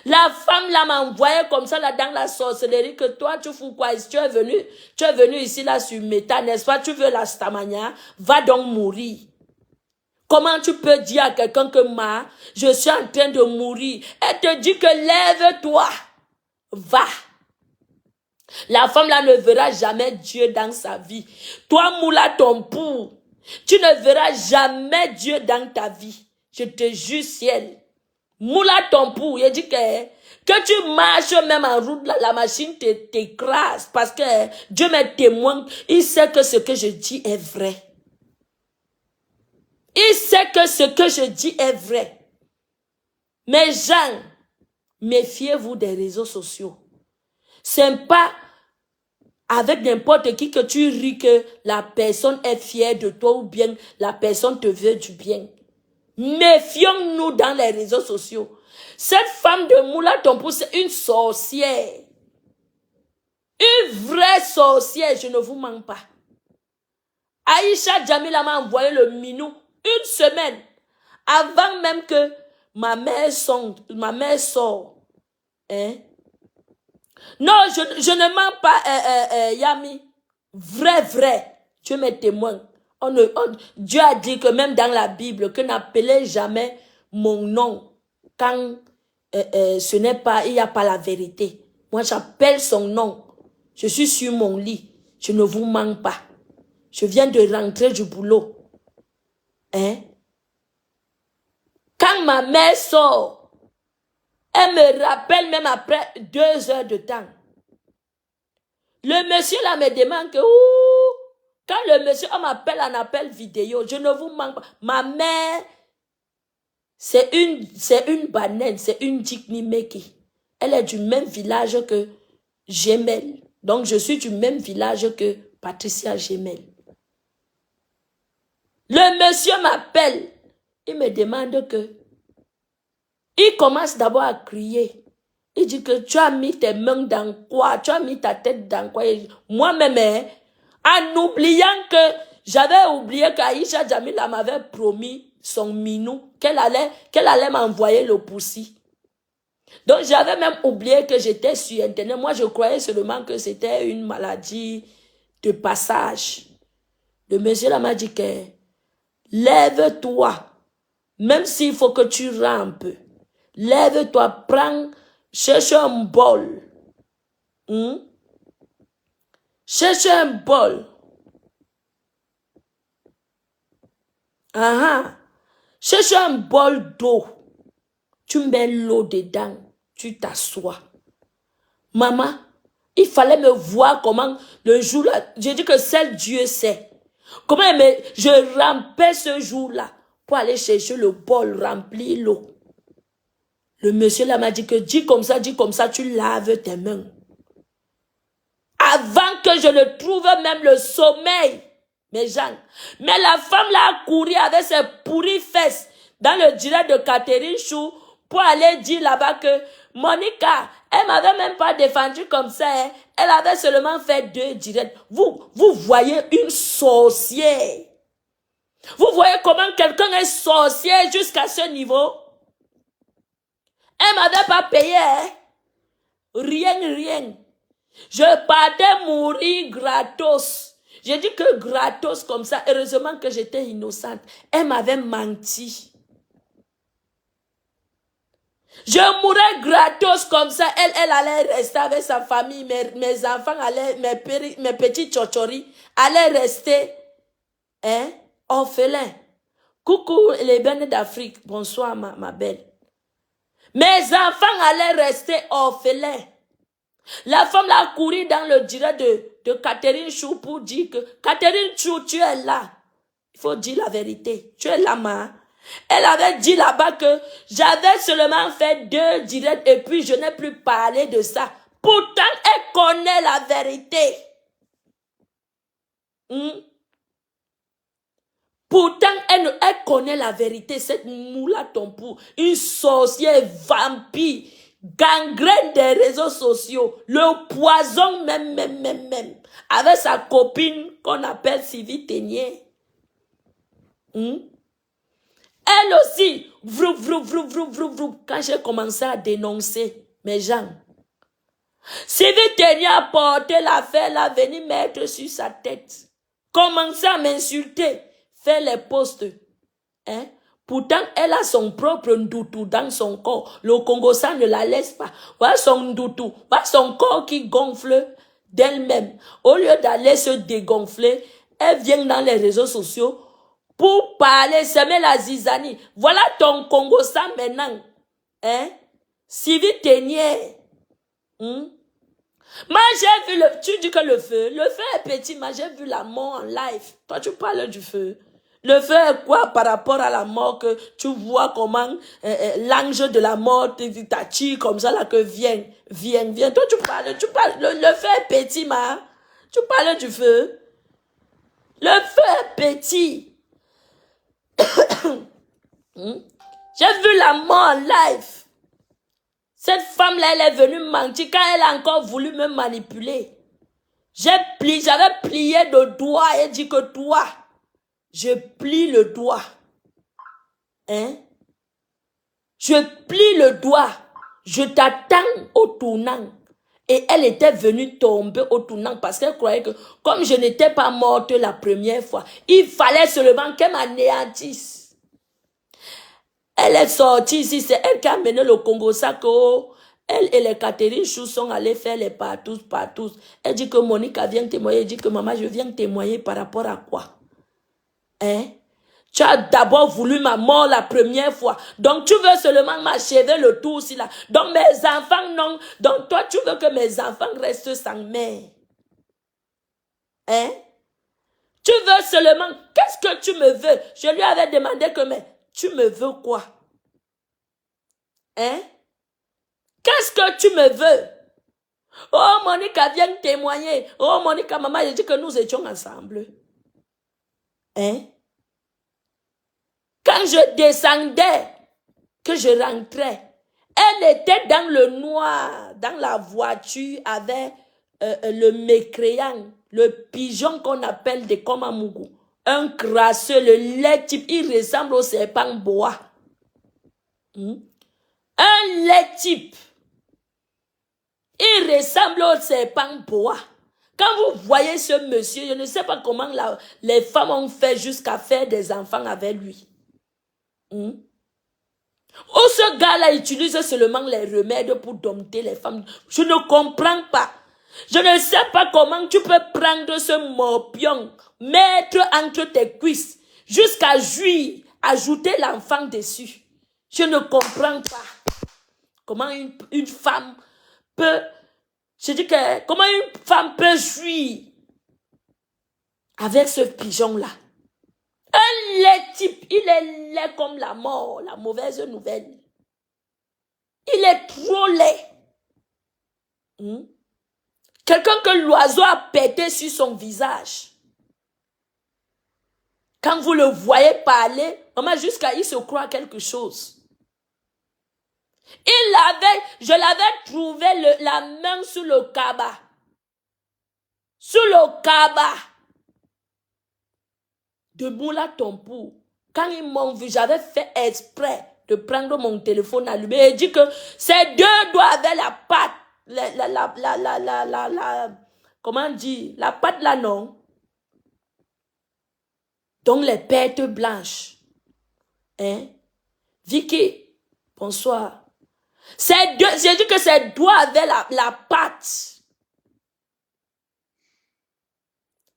La femme là m'a envoyé comme ça là dans la sorcellerie que toi tu fous quoi? Tu es venu ici là sur Meta, n'est-ce pas? Tu veux la stamania? Va donc mourir. Comment tu peux dire à quelqu'un que je suis en train de mourir? Elle te dit que lève-toi. Va. La femme là ne verra jamais Dieu dans sa vie. Toi, Moula Tompou, tu ne verras jamais Dieu dans ta vie. Je te jure, ciel. Moula Tompou, il dit que tu marches même en route, la machine t'écrase parce que Dieu me témoigne. Il sait que ce que je dis est vrai. Il sait que ce que je dis est vrai. Mais gens, méfiez-vous des réseaux sociaux. C'est pas avec n'importe qui que tu ris que la personne est fière de toi ou bien la personne te veut du bien. Méfions-nous dans les réseaux sociaux. Cette femme de Moula Tompou, c'est une sorcière. Une vraie sorcière, je ne vous mens pas. Aïcha Jamila m'a envoyé le minou 1 semaine avant même que ma mère sort. Hein? Non, je ne mens pas, Yami. Vrai. Dieu me témoigne. Dieu a dit que même dans la Bible, que n'appelez jamais mon nom quand ce n'est pas, il n'y a pas la vérité. Moi, j'appelle son nom. Je suis sur mon lit. Je ne vous mens pas. Je viens de rentrer du boulot. Hein? Quand ma mère sort, elle me rappelle même après 2 heures de temps. Le monsieur là me demande que, quand le monsieur m'appelle en appel vidéo, je ne vous manque pas. Ma mère, c'est une banane, c'est une Jiknimeki. Elle est du même village que Gemel. Donc je suis du même village que Patricia Gemel. Le monsieur m'appelle. Il me demande que... Il commence d'abord à crier. Il dit que tu as mis tes mains dans quoi? Tu as mis ta tête dans quoi? Moi-même, en oubliant que j'avais oublié qu'Aïcha Jamila m'avait promis son minou, qu'elle allait m'envoyer le poussi. Donc j'avais même oublié que j'étais sur Internet. Moi, je croyais seulement que c'était une maladie de passage. Le monsieur là m'a dit que lève-toi, même s'il faut que tu rampes. Lève-toi, cherche un bol. Cherche un bol. Cherche un bol d'eau. Tu mets l'eau dedans. Tu t'assois. Maman, il fallait me voir comment le jour là. J'ai dit que seul Dieu sait. Comment je rampais ce jour-là pour aller chercher le bol, remplir l'eau. Le monsieur là m'a dit que dis comme ça, tu laves tes mains. Avant que je ne trouve même le sommeil, mes gens. Mais la femme là a couru avec ses pourries fesses dans le direct de Catherine Chou pour aller dire là-bas que Monica, elle m'avait même pas défendu comme ça. Hein. Elle avait seulement fait 2 directs. Vous voyez une sorcière. Vous voyez comment quelqu'un est sorcier jusqu'à ce niveau? Elle m'avait pas payé. Hein? Rien. Je partais mourir gratos. J'ai dit que gratos comme ça. Heureusement que j'étais innocente. Elle m'avait menti. Je mourrais gratos comme ça. Elle allait rester avec sa famille. Mes enfants allaient, mes petits tchochoris allaient rester orphelins. Coucou les bennes d'Afrique. Bonsoir ma belle. Mes enfants allaient rester orphelins. La femme l'a couru dans le direct de Catherine Chou pour dire que Catherine Chou, tu es là. Il faut dire la vérité. Tu es là, ma. Elle avait dit là-bas que j'avais seulement fait 2 directs et puis je n'ai plus parlé de ça. Pourtant, elle connaît la vérité. Pourtant, elle connaît la vérité. Cette moula Tompou, une sorcière vampire, gangrène des réseaux sociaux, le poison même, avec sa copine qu'on appelle Sylvie Ténier. Elle aussi, vrou, quand j'ai commencé à dénoncer mes gens. Sylvie Ténier a porté l'affaire, elle a venu mettre sur sa tête. Commencé à m'insulter, faire les postes. Pourtant, elle a son propre ndoutou dans son corps. Le Congo, ça ne la laisse pas. Voilà son ndoutou, voilà son corps qui gonfle d'elle-même. Au lieu d'aller se dégonfler, elle vient dans les réseaux sociaux pour parler, semer la zizanie. Voilà ton Congo, ça maintenant. Sylvie Ténier. Moi, j'ai vu tu dis que le feu est petit, mais j'ai vu la mort en live. Toi, tu parles du feu. Le feu est quoi par rapport à la mort que tu vois comment l'ange de la mort t'attire comme ça là que viens. Toi, tu parles, le feu est petit, ma. Tu parles du feu. Le feu est petit. J'ai vu la mort en live. Cette femme-là, elle est venue mentir quand elle a encore voulu me manipuler. J'avais plié le doigt et dit que toi, je plie le doigt. Je plie le doigt. Je t'attends au tournant. Et elle était venue tomber au tournant parce qu'elle croyait que comme je n'étais pas morte la première fois, il fallait seulement qu'elle m'anéantisse. Elle est sortie ici, c'est elle qui a mené le Congo Sako. Elle et les Catherine Chou sont allées faire les partous. Elle dit que Monica vient témoigner. Elle dit que maman, je viens témoigner par rapport à quoi? Tu as d'abord voulu ma mort la première fois. Donc tu veux seulement m'achever le tour aussi là. Donc mes enfants, non. Donc toi, tu veux que mes enfants restent sans mère. Tu veux seulement, qu'est-ce que tu me veux? Je lui avais demandé que, mais tu me veux quoi? Qu'est-ce que tu me veux? Oh, Monica, viens témoigner. Oh, Monica, maman, j'ai dit que nous étions ensemble. Quand je descendais, que je rentrais, elle était dans le noir, dans la voiture avec le mécréant, le pigeon qu'on appelle des Komamougou. Un crasseux, le lait type, il ressemble au serpent bois. Un lait type. Il ressemble au serpent bois. Quand vous voyez ce monsieur, je ne sais pas comment les femmes ont fait jusqu'à faire des enfants avec lui. Ou ce gars-là utilise seulement les remèdes pour dompter les femmes. Je ne comprends pas. Je ne sais pas comment tu peux prendre ce morpion, mettre entre tes cuisses, jusqu'à jouir, ajouter l'enfant dessus. Je ne comprends pas. Comment une femme peut... Je dis que... Comment une femme peut jouir avec ce pigeon-là. Un laid type, il est laid comme la mort, la mauvaise nouvelle. Il est trop laid. Quelqu'un que l'oiseau a pété sur son visage. Quand vous le voyez parler, maman, jusqu'à il se croit quelque chose. Je l'avais trouvé la main sur le cabas. Sur le cabas de Moula Tompou. Quand ils m'ont vu, j'avais fait exprès de prendre mon téléphone allumé et dit que ces deux doigts avaient la patte, comment dire, la patte là, non? Donc les pertes blanches. Hein? Vicky, bonsoir. J'ai dit que ses doigts avaient la patte.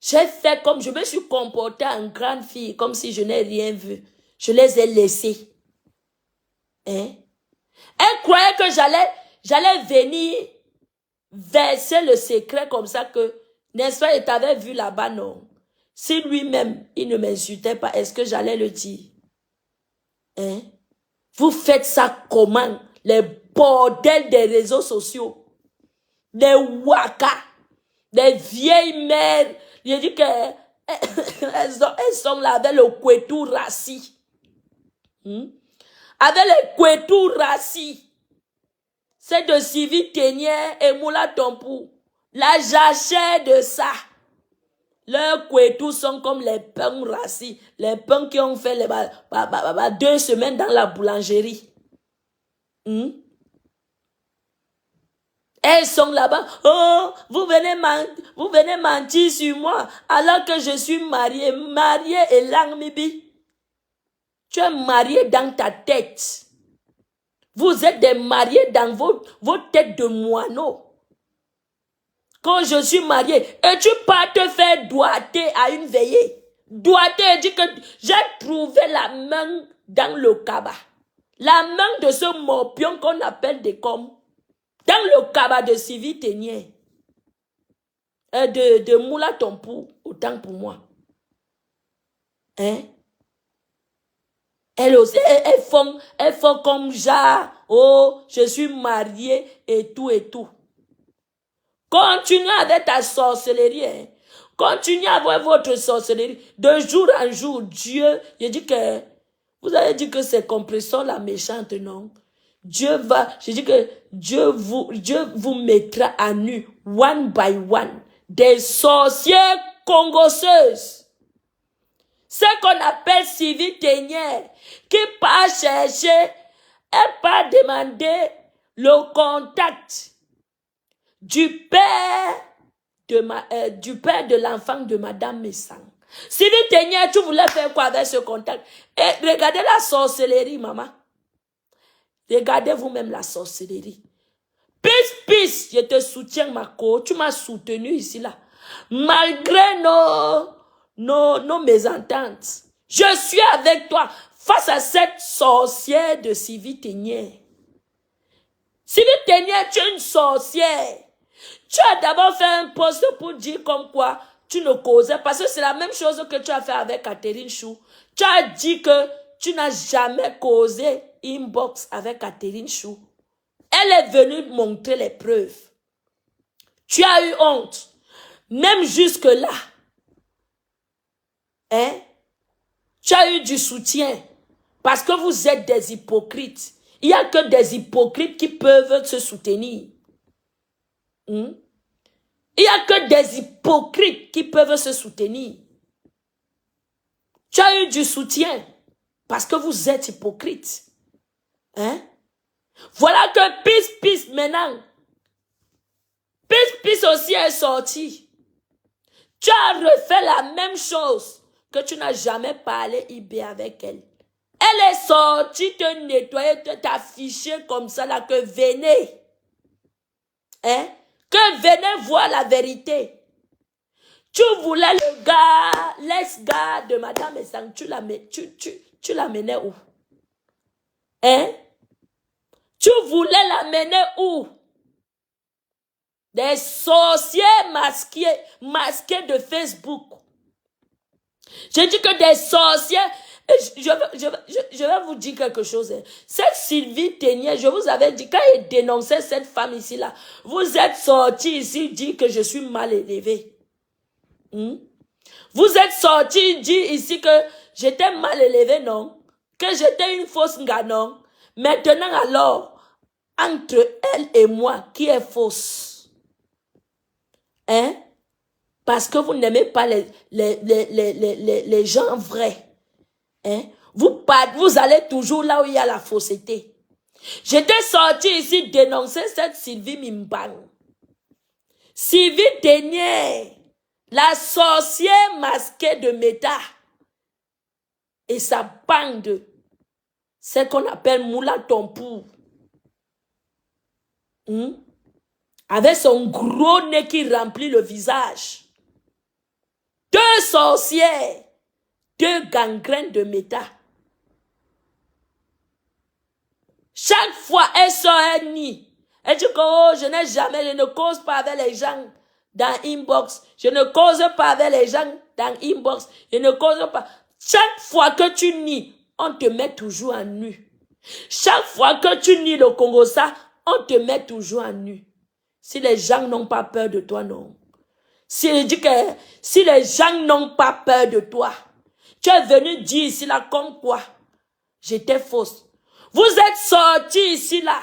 J'ai fait comme, je me suis comportée en grande fille, comme si je n'ai rien vu. Je les ai laissés. Hein? Elle croyait que j'allais venir verser le secret comme ça que, n'est-ce pas, il t'avait vu là-bas, non? Si lui-même, il ne m'insultait pas, est-ce que j'allais le dire? Hein? Vous faites ça comment? Les bordels des réseaux sociaux. Des wakas. Des vieilles mères. Je dis que elles sont là avec le Kwetou Rassi. Avec le Kwetou Rassi. C'est de Sylvie Ténière et Moula Tompou. La jachère de ça. Leurs Kwetou sont comme les pains Rassi. Les pains qui ont fait 2 semaines dans la boulangerie. Elles sont là-bas. Oh, vous venez mentir sur moi alors que je suis mariée. Mariée et Langmibi. Tu es marié dans ta tête. Vous êtes des mariés dans vos têtes de moineaux. Quand je suis mariée, et tu pars te faire doigter à une veillée. Doigter, dit que j'ai trouvé la main dans le cabas. La main de ce morpion qu'on appelle des coms. Dans le cabas de Sylvie Ténière. De Moula Tompou, autant pour moi. Hein? Elles aussi, elles font comme genre, oh, je suis mariée et tout et tout. Continuez avec ta sorcellerie. Hein? Continuez avec votre sorcellerie. De jour en jour, Dieu, je dis que, vous avez dit que c'est Compresseur la méchante, non? Je dis que Dieu vous mettra à nu, one by one, des sorcières congoseuses. Ce qu'on appelle Sylvie Ténière, qui part chercher, elle part demander le contact du père de l'enfant de Madame Messang. Sylvie Ténière, tu voulais faire quoi avec ce contact? Et regardez la sorcellerie, maman. Regardez vous-même la sorcellerie. Peace, je te soutiens, Marco. Tu m'as soutenu ici, là. Malgré nos mésententes. Je suis avec toi face à cette sorcière de Sylvie Ténière. Sylvie Ténière, tu es une sorcière. Tu as d'abord fait un post pour dire comme quoi tu ne causais, parce que c'est la même chose que tu as fait avec Catherine Chou. Tu as dit que tu n'as jamais causé inbox avec Catherine Chou. Elle est venue montrer les preuves. Tu as eu honte. Même jusque-là. Hein? Tu as eu du soutien. Parce que vous êtes des hypocrites. Il n'y a que des hypocrites qui peuvent se soutenir. Il n'y a que des hypocrites qui peuvent se soutenir. Tu as eu du soutien. Parce que vous êtes hypocrites. Hein? Voilà que Peace maintenant. Peace aussi est sorti. Tu as refait la même chose que tu n'as jamais parlé IB avec elle. Elle est sortie te nettoyer, t'afficher comme ça là, que venez. Hein? Que venez voir la vérité. Tu voulais le gars, l'ex-gars de Madame Essang, tu l'amenais où? Hein? Tu voulais l'amener où? Des sorciers masqués de Facebook. J'ai dit que des sorciers... Je vais vous dire quelque chose. Cette Sylvie Ténier, je vous avais dit, quand il dénonçait cette femme ici-là, vous êtes sorti ici dire que je suis mal élevé. Vous êtes sorti dire ici que j'étais mal élevé, non? Que j'étais une fausse nga, non? Maintenant alors, entre elle et moi, qui est fausse? Hein? Parce que vous n'aimez pas les gens vrais. Hein? Vous allez toujours là où il y a la fausseté. J'étais sorti ici dénoncer cette Sylvie Mimbang. Sylvie Ténier, la sorcière masquée de Méta et sa bande, c'est qu'on appelle Moula Tompou. Avec son gros nez qui remplit le visage. 2 sorcières, 2 gangrènes de Méta. Chaque fois, elle sort un nid. Elle dit que oh, je ne cause pas avec les gens dans inbox. Je ne cause pas avec les gens dans inbox. Je ne cause pas. Chaque fois que tu nies, on te met toujours en nu. Chaque fois que tu nies le Congo, ça, on te met toujours en nu. Si les gens n'ont pas peur de toi, non. Si les gens n'ont pas peur de toi, tu es venu dire ici là comme quoi j'étais fausse. Vous êtes sortis ici là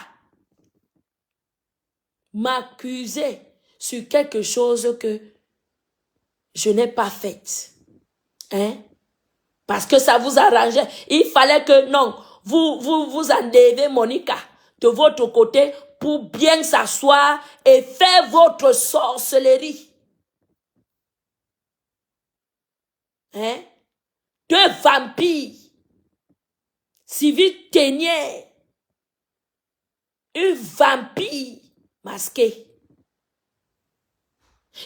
m'accuser sur quelque chose que je n'ai pas fait. Hein? Parce que ça vous arrangeait. Il fallait que non, vous enlevez Monica de votre côté pour bien s'asseoir et faire votre sorcellerie. Hein? 2 vampires. Sylvie Ténier. Un vampire masqué.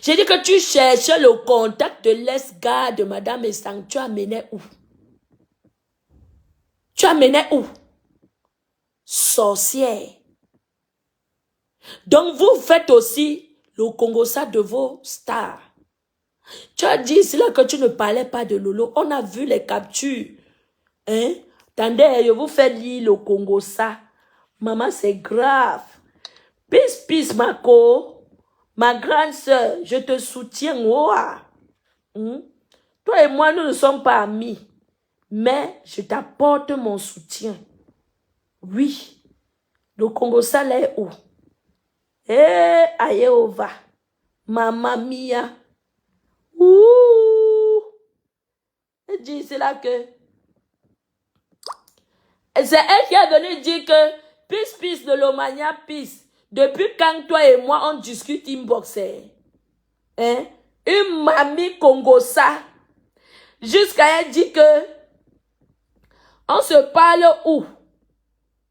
J'ai dit que tu cherchais le contact de l'ex-gars de Madame Essang. Tu amenais où? Tu amenais où? Sorcière. Donc vous faites aussi le Congossa de vos stars. Tu as dit ici là que tu ne parlais pas de Lolo. On a vu les captures. Hein? Attendez, je vous fais lire le Congossa. Maman, c'est grave. Peace, ma grande soeur, je te soutiens. Toi et moi, nous ne sommes pas amis. Mais je t'apporte mon soutien. Oui. Le Congossa là est où? Ayeova. Maman mia. Elle dit, c'est là que... C'est elle qui est venue dire que peace de l'Omania, peace. Depuis quand toi et moi on discute inboxer. Hein? Une mamie Congossa. Jusqu'à elle dit que on se parle où?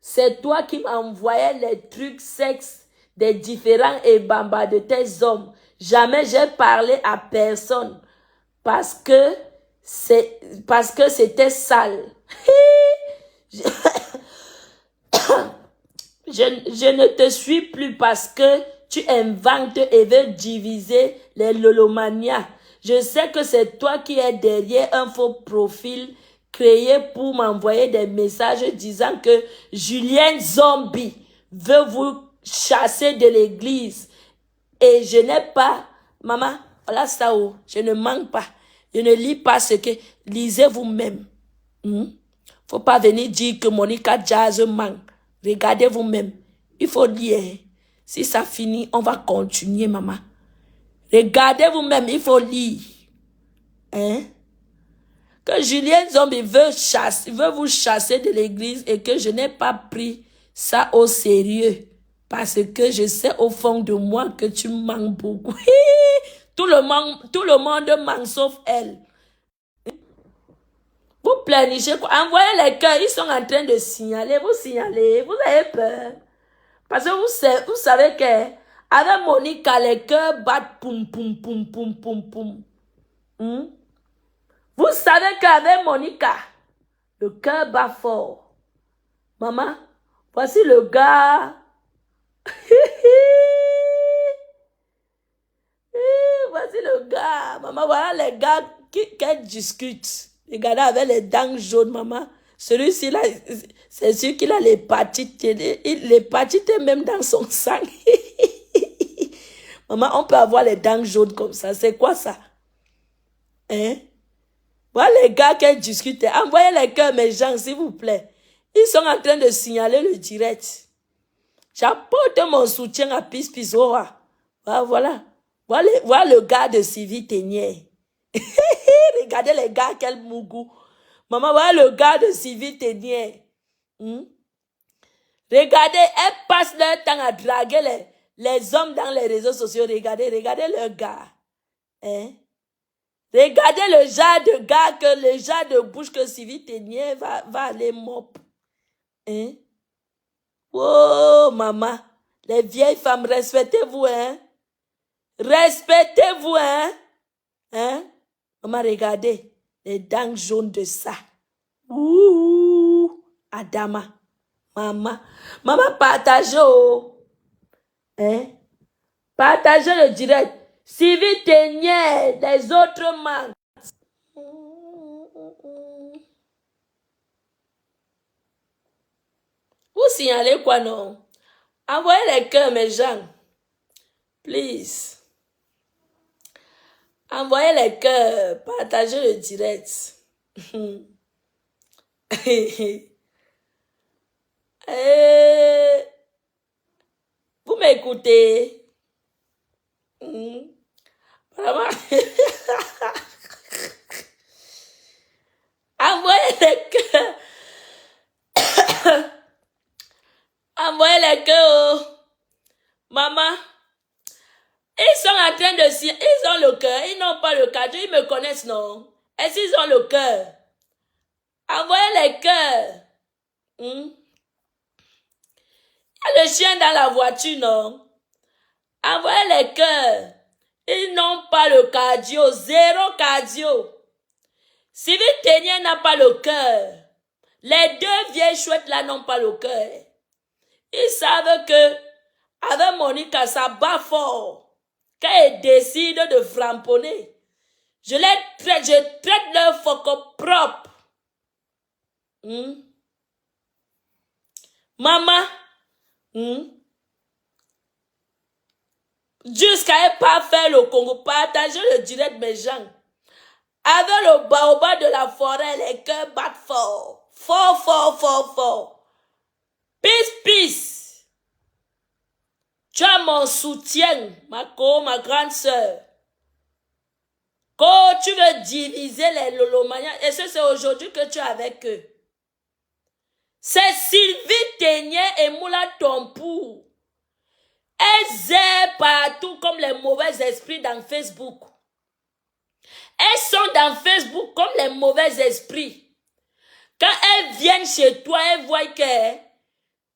C'est toi qui m'envoyais les trucs sexe des différents ébambas de tes hommes. Jamais j'ai parlé à personne parce que c'était sale. Je ne te suis plus parce que tu inventes et veux diviser les lolomanias. Je sais que c'est toi qui es derrière un faux profil créé pour m'envoyer des messages disant que Julien Zombie veut vous chasser de l'église. Et je n'ai pas... Maman, voilà ça, je ne manque pas. Je ne lis pas ce que... Lisez vous-même. Faut pas venir dire que Monica Jazz manque. Regardez vous-même. Il faut lire. Si ça finit, on va continuer, maman. Regardez vous-même, il faut lire. Hein? Que Julien Zombie veut vous chasser de l'église et que je n'ai pas pris ça au sérieux. Parce que je sais au fond de moi que tu manques beaucoup. Tout le monde manque sauf elle. Vous plaignez quoi? Envoyez les cœurs, ils sont en train de signaler. Vous signalez, vous avez peur. Parce que vous savez que avec Monica, les cœurs battent poum, poum, poum, poum, poum, poum. Vous savez qu'avec Monica, le cœur bat fort. Maman, voici le gars. Voici le gars. Maman, voilà les gars qu'elle discute. Regardez avec les dents jaunes, maman. Celui-ci, là, c'est sûr qu'il a l'hépatite. L'hépatite est même dans son sang. Maman, on peut avoir les dents jaunes comme ça. C'est quoi ça? Hein? Voilà les gars qui discutent. Envoyez les cœurs, mes gens, s'il vous plaît. Ils sont en train de signaler le direct. J'apporte mon soutien à Pispisora. Voilà. Voilà le gars de Sylvie Ténier. Regardez les gars, quel mougou. Maman, voilà le gars de Sylvie Ténier. Regardez, elle passe leur temps à draguer les hommes dans les réseaux sociaux. Regardez le gars. Hein? Regardez le genre de gars, le genre de bouche que Sylvie Ténier va aller mop. Hein? Oh, maman. Les vieilles femmes, respectez-vous, hein? Respectez-vous, hein? Hein? Maman, regardez. Les dents jaunes de ça. Ouh! Adama. Maman. Maman, partagez, oh. Hein? Partagez le direct. Sylvie Ténier, les autres manques. Vous signalez quoi, non? Envoyez les cœurs, mes gens. Please. Envoyez les cœurs. Partagez le direct. Vous m'écoutez? Vraiment? Envoyez les cœurs. Envoyez les cœurs. Maman. Ils sont en train de... Ils ont le cœur. Ils n'ont pas le cadeau. Ils me connaissent, non? Est-ce qu'ils ont le cœur? Envoyez les cœurs. Il y a le chien dans la voiture, non? Envoyez les cœurs. Ils n'ont pas le cardio. Zéro cardio. Sylvie Ténier n'a pas le cœur. Les deux vieilles chouettes là n'ont pas le cœur. Ils savent que avec Monica, ça bat fort. Quand elle décide de framponner, je traite leur foco propre. Maman, jusqu'à ne pas faire le Congo, partagez le direct, mes gens. Avec le baobab de la forêt, les cœurs battent fort. Fort, fort, fort, fort. Peace, peace. Tu as mon soutien, ma grande sœur. Quand tu veux diviser les Lolomaniens, et c'est aujourd'hui que tu es avec eux. C'est Sylvie Ténier et Moula Tompou. Elles aiment partout comme les mauvais esprits dans Facebook. Elles sont dans Facebook comme les mauvais esprits. Quand elles viennent chez toi, elles voient que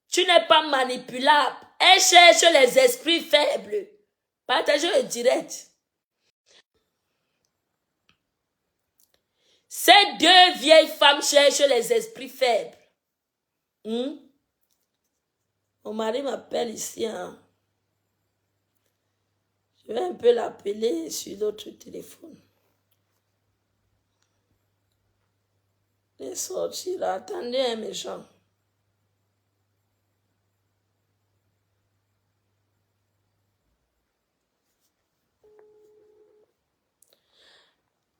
tu n'es pas manipulable. Elles cherchent les esprits faibles. Partagez le direct. Ces deux vieilles femmes cherchent les esprits faibles. Mon mari m'appelle ici. Hein. Je vais un peu l'appeler sur l'autre téléphone. Il est sorti là. Attendez un méchant.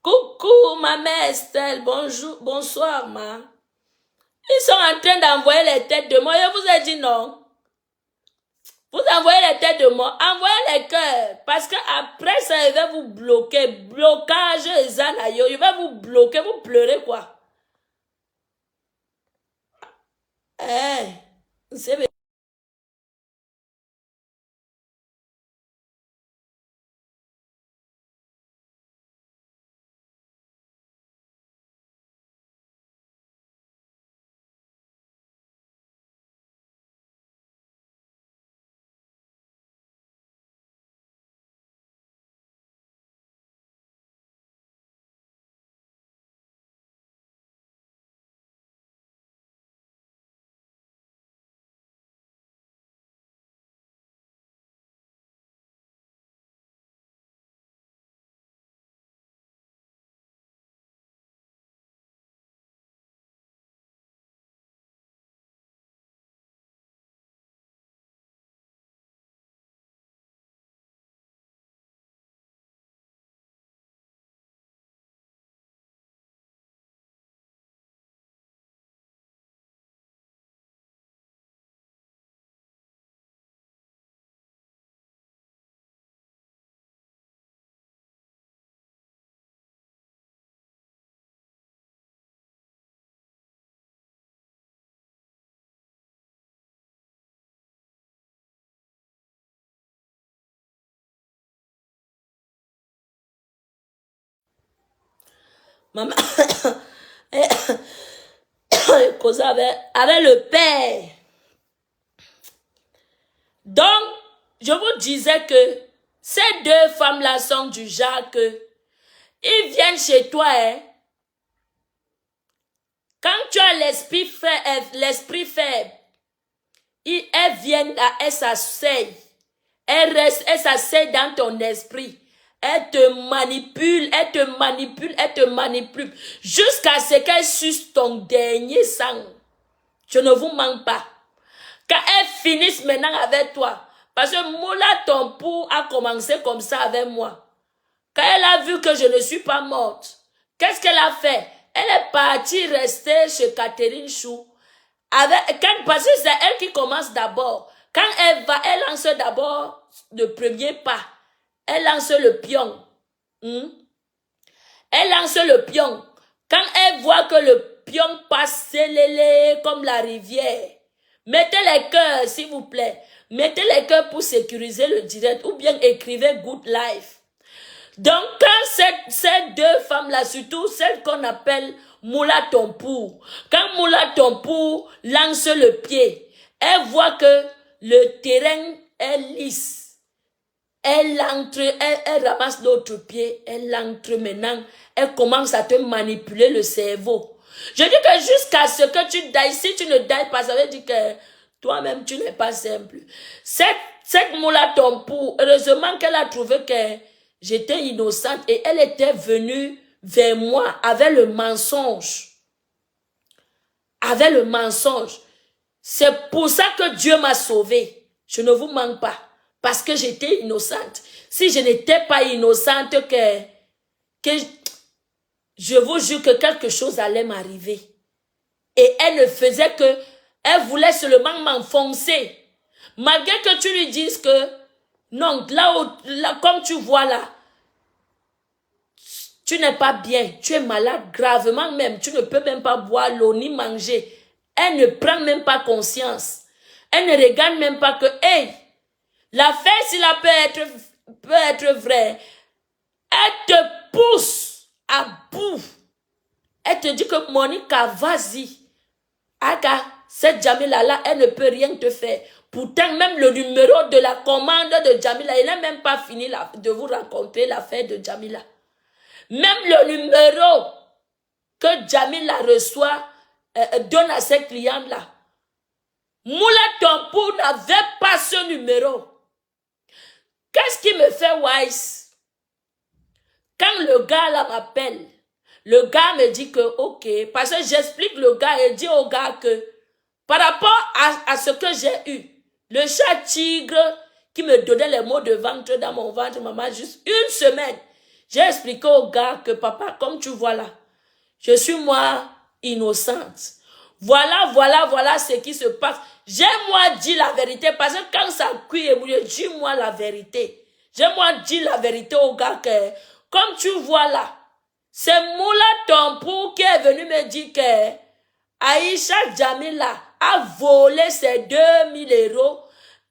Coucou, ma mère Estelle. Bonjour, bonsoir, ma. Ils sont en train d'envoyer les têtes de mort. Je vous ai dit non. Vous envoyez les têtes de mort. Envoyez les cœurs. Parce que après ça, il va vous bloquer. Blocage, Zanayo. Il va vous bloquer. Vous pleurez quoi? C'est Maman, causait avec le père. Donc, je vous disais que ces deux femmes-là sont du genre que ils viennent chez toi, hein. Quand tu as l'esprit faible, elles viennent là, elles s'asseyent. Elles s'asseyent dans ton esprit. Elles te manipulent, elles te manipulent, elles te manipulent. Jusqu'à ce qu'elles sucent ton dernier sang. Je ne vous mens pas. Quand elles finissent maintenant avec toi, parce que Moula Tompou a commencé comme ça avec moi. Quand elle a vu que je ne suis pas morte, qu'est-ce qu'elle a fait? Elle est partie rester chez Catherine Chou. Parce que c'est elle qui commence d'abord. Quand elle va, elle lance d'abord le premier pas. Elle lance le pion. Elle lance le pion. Quand elle voit que le pion passe comme la rivière, mettez les cœurs, s'il vous plaît. Mettez les cœurs pour sécuriser le direct ou bien écrivez Good Life. Donc, quand ces deux femmes-là, surtout celle qu'on appelle Moula Tompou, quand Moula Tompou lance le pied, elle voit que le terrain est lisse. Elle ramasse l'autre pied, elle entre maintenant, elle commence à te manipuler le cerveau. Je dis que jusqu'à ce que tu dailles, si tu ne dailles pas, ça veut dire que toi-même tu n'es pas simple. Cette Moula Tompou, heureusement qu'elle a trouvé que j'étais innocente et elle était venue vers moi avec le mensonge. Avec le mensonge. C'est pour ça que Dieu m'a sauvée. Je ne vous mens pas. Parce que j'étais innocente. Si je n'étais pas innocente, que je vous jure que quelque chose allait m'arriver. Et elle ne faisait que, elle voulait seulement m'enfoncer. Malgré que tu lui dises que, non, là, comme tu vois là, tu n'es pas bien, tu es malade gravement même, tu ne peux même pas boire l'eau ni manger. Elle ne prend même pas conscience. Elle ne regarde même pas que, hey, l'affaire, s'il peut être vrai, elle te pousse à bout. Elle te dit que Monica, vas-y. Aga, cette Jamila-là, elle ne peut rien te faire. Pourtant, même le numéro de la commande de Jamila, il n'a même pas fini de vous raconter l'affaire de Jamila. Même le numéro que Jamila reçoit, donne à ses clients-là. Moula Tompou n'avait pas ce numéro. Qu'est-ce qui me fait wise? Quand le gars là m'appelle, le gars me dit que ok, parce que j'explique le gars et dit au gars que par rapport à ce que j'ai eu, le chat tigre qui me donnait les maux de ventre dans mon ventre, maman, juste une semaine, j'ai expliqué au gars que papa, comme tu vois là, je suis moi innocente. Voilà ce qui se passe. J'ai moi dit la vérité parce que quand ça cuit et mouille, dis-moi la vérité. J'ai moi dit la vérité au gars que, comme tu vois là, c'est Moula Tompou qui est venu me dire que Aïcha Jamila a volé ses 2000 €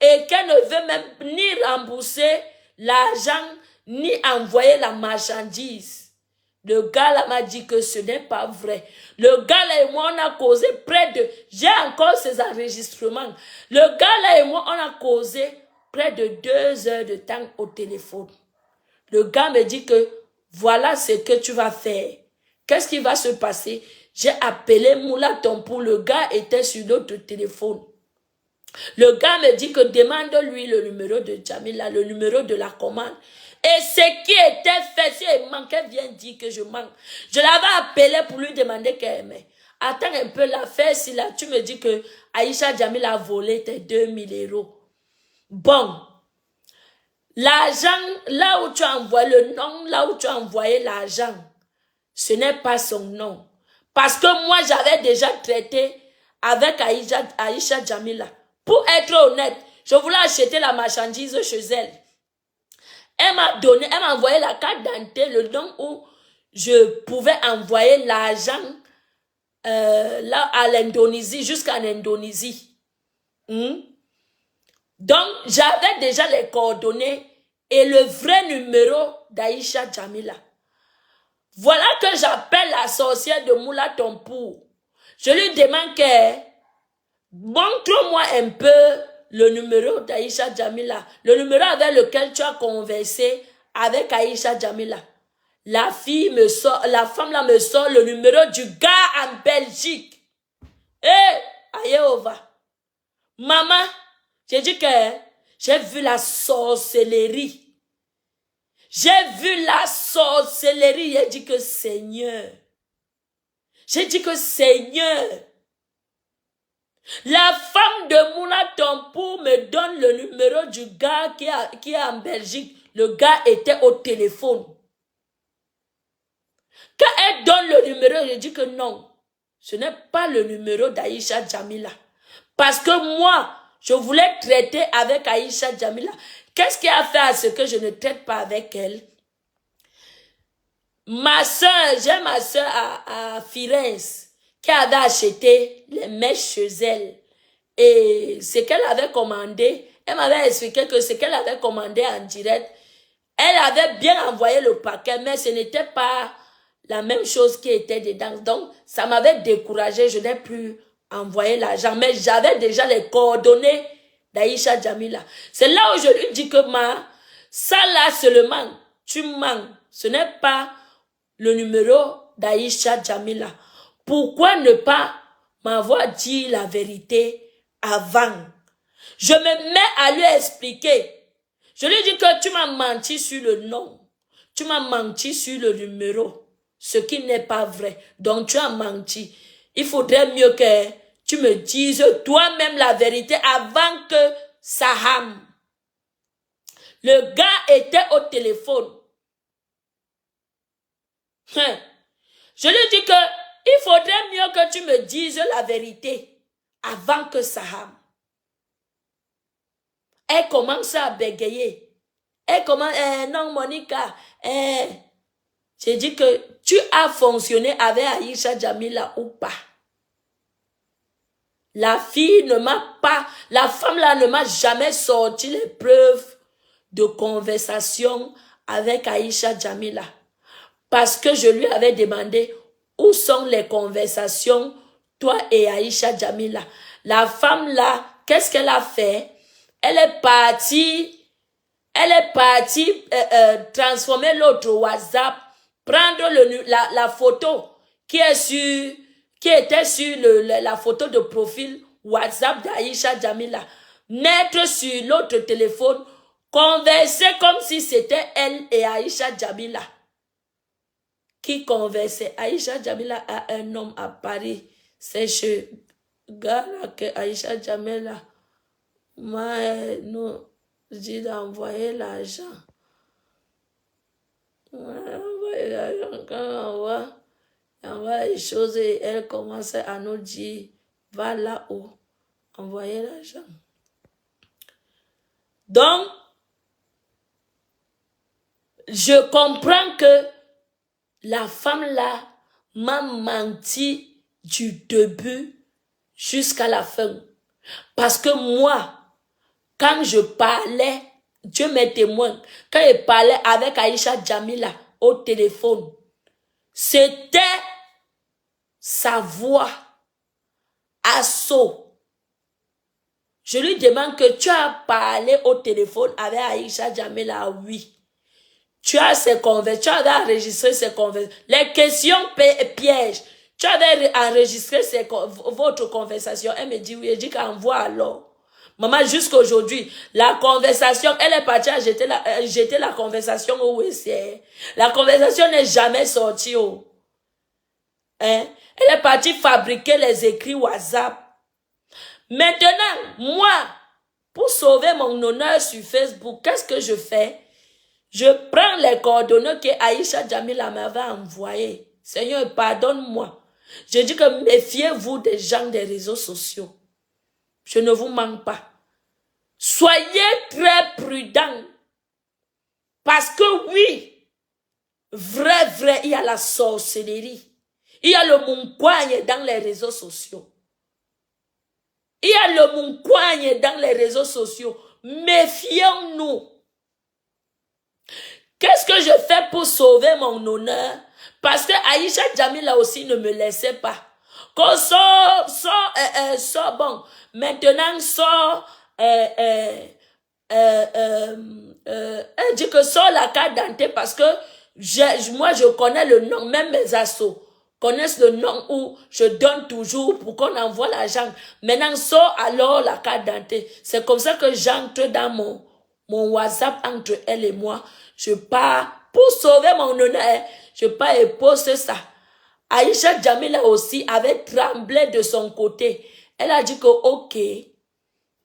et qu'elle ne veut même ni rembourser l'argent ni envoyer la marchandise. Le gars là m'a dit que ce n'est pas vrai. Le gars là et moi, on a causé près de... J'ai encore ces enregistrements. Le gars là et moi, on a causé près de 2 heures de temps au téléphone. Le gars me dit que voilà ce que tu vas faire. Qu'est-ce qui va se passer? J'ai appelé Moula Tompou. Le gars était sur notre téléphone. Le gars me dit que demande-lui le numéro de Jamila, le numéro de la commande. Et ce qui était fait, si elle manquait, vient dire que je manque. Je l'avais appelé pour lui demander qu'elle aimait. Attends un peu l'affaire, si là, tu me dis que Aïcha Jamila a volé tes 2000 €. Bon. L'argent, là où tu as envoyé le nom, là où tu as envoyé l'argent, ce n'est pas son nom. Parce que moi, j'avais déjà traité avec Aïcha Jamila. Pour être honnête, je voulais acheter la marchandise chez elle. Elle m'a envoyé la carte d'identité, le nom où je pouvais envoyer l'argent là à l'Indonésie, jusqu'en Indonésie. Donc, j'avais déjà les coordonnées et le vrai numéro d'Aïcha Jamila. Voilà que j'appelle la sorcière de Moula Tompou. Je lui demande que montre-moi un peu le numéro d'Aïcha Jamila, le numéro avec lequel tu as conversé avec Aïcha Jamila. La fille me sort, la femme là me sort le numéro du gars en Belgique. Ayeova. Maman, j'ai dit que j'ai vu la sorcellerie. J'ai vu la sorcellerie. J'ai dit que Seigneur. J'ai dit que Seigneur. La femme de Moula Tompou me donne le numéro du gars qui est en Belgique. Le gars était au téléphone. Quand elle donne le numéro, je dis que non. Ce n'est pas le numéro d'Aïcha Jamila. Parce que moi, je voulais traiter avec Aïcha Jamila. Qu'est-ce qui a fait à ce que je ne traite pas avec elle? Ma soeur, j'ai ma soeur à Firenze qui avait acheté les mèches chez elle. Et ce qu'elle avait commandé, elle m'avait expliqué que ce qu'elle avait commandé en direct, elle avait bien envoyé le paquet, mais ce n'était pas la même chose qui était dedans. Donc, ça m'avait découragé, je n'ai plus envoyé l'argent, mais j'avais déjà les coordonnées d'Aïcha Jamila. C'est là où je lui dis que ça là seulement, tu mens. Ce n'est pas le numéro d'Aïcha Jamila. Pourquoi ne pas m'avoir dit la vérité avant? Je me mets à lui expliquer. Je lui dis que tu m'as menti sur le nom. Tu m'as menti sur le numéro. Ce qui n'est pas vrai. Donc tu as menti. Il faudrait mieux que tu me dises toi-même la vérité avant que Saham. Le gars était au téléphone. Je lui dis que il faudrait mieux que tu me dises la vérité avant que Saham. Elle commence à bégayer. Elle commence, non Monica, j'ai dit que tu as fonctionné avec Aïcha Jamila ou pas. La fille ne m'a pas, la femme là ne m'a jamais sorti les preuves de conversation avec Aïcha Jamila. Parce que je lui avais demandé où sont les conversations, toi et Aïcha Jamila. La femme là, qu'est-ce qu'elle a fait? Elle est partie transformer l'autre WhatsApp, prendre la photo qui était sur la photo de profil WhatsApp d'Aïcha Jamila, mettre sur l'autre téléphone, converser comme si c'était elle et Aïcha Jamila qui conversaient. Aïcha Jamila a un homme à Paris. C'est chez gars là que Aïcha Jamila nous dit d'envoyer l'argent. Envoyer l'argent. Quand on envoie les choses et elle commence à nous dire va là-haut, envoyer l'argent. Donc, je comprends que la femme là m'a menti du début jusqu'à la fin. Parce que moi, quand je parlais, Dieu m'est témoin, quand je parlais avec Aïcha Jamila au téléphone, c'était sa voix à saut. Je lui demande que tu as parlé au téléphone avec Aïcha Jamila, oui. Tu as ses conversations, tu as enregistré ses conversations. Les questions pièges, tu avais enregistré votre conversation. Elle me dit oui, elle dit qu'envoie alors. Maman, jusqu'à aujourd'hui, la conversation, elle est partie à jeter la conversation au WC. La conversation n'est jamais sortie. Elle est partie fabriquer les écrits WhatsApp. Maintenant, moi, pour sauver mon honneur sur Facebook, qu'est-ce que je fais? Je prends les coordonnées que Aïcha Jamila m'avait envoyées. Seigneur, pardonne-moi. Je dis que méfiez-vous des gens des réseaux sociaux. Je ne vous manque pas. Soyez très prudents. Parce que oui, vrai, il y a la sorcellerie. Il y a le mouncoigne dans les réseaux sociaux. Il y a le mouncoigne dans les réseaux sociaux. Méfions-nous. Qu'est-ce que je fais pour sauver mon honneur? Parce que Aïcha Jamila aussi ne me laissait pas. Qu'on sort, bon. Maintenant, sort, elle dit que sort la carte d'identité parce que moi, je connais le nom, même mes assos connaissent le nom où je donne toujours pour qu'on envoie l'argent. Maintenant, sort alors la carte d'identité. C'est comme ça que j'entre dans mon WhatsApp entre elle et moi. Je pars pour sauver mon honneur. Je pars et poste ça. Aïcha Jamila aussi avait tremblé de son côté. Elle a dit que ok, il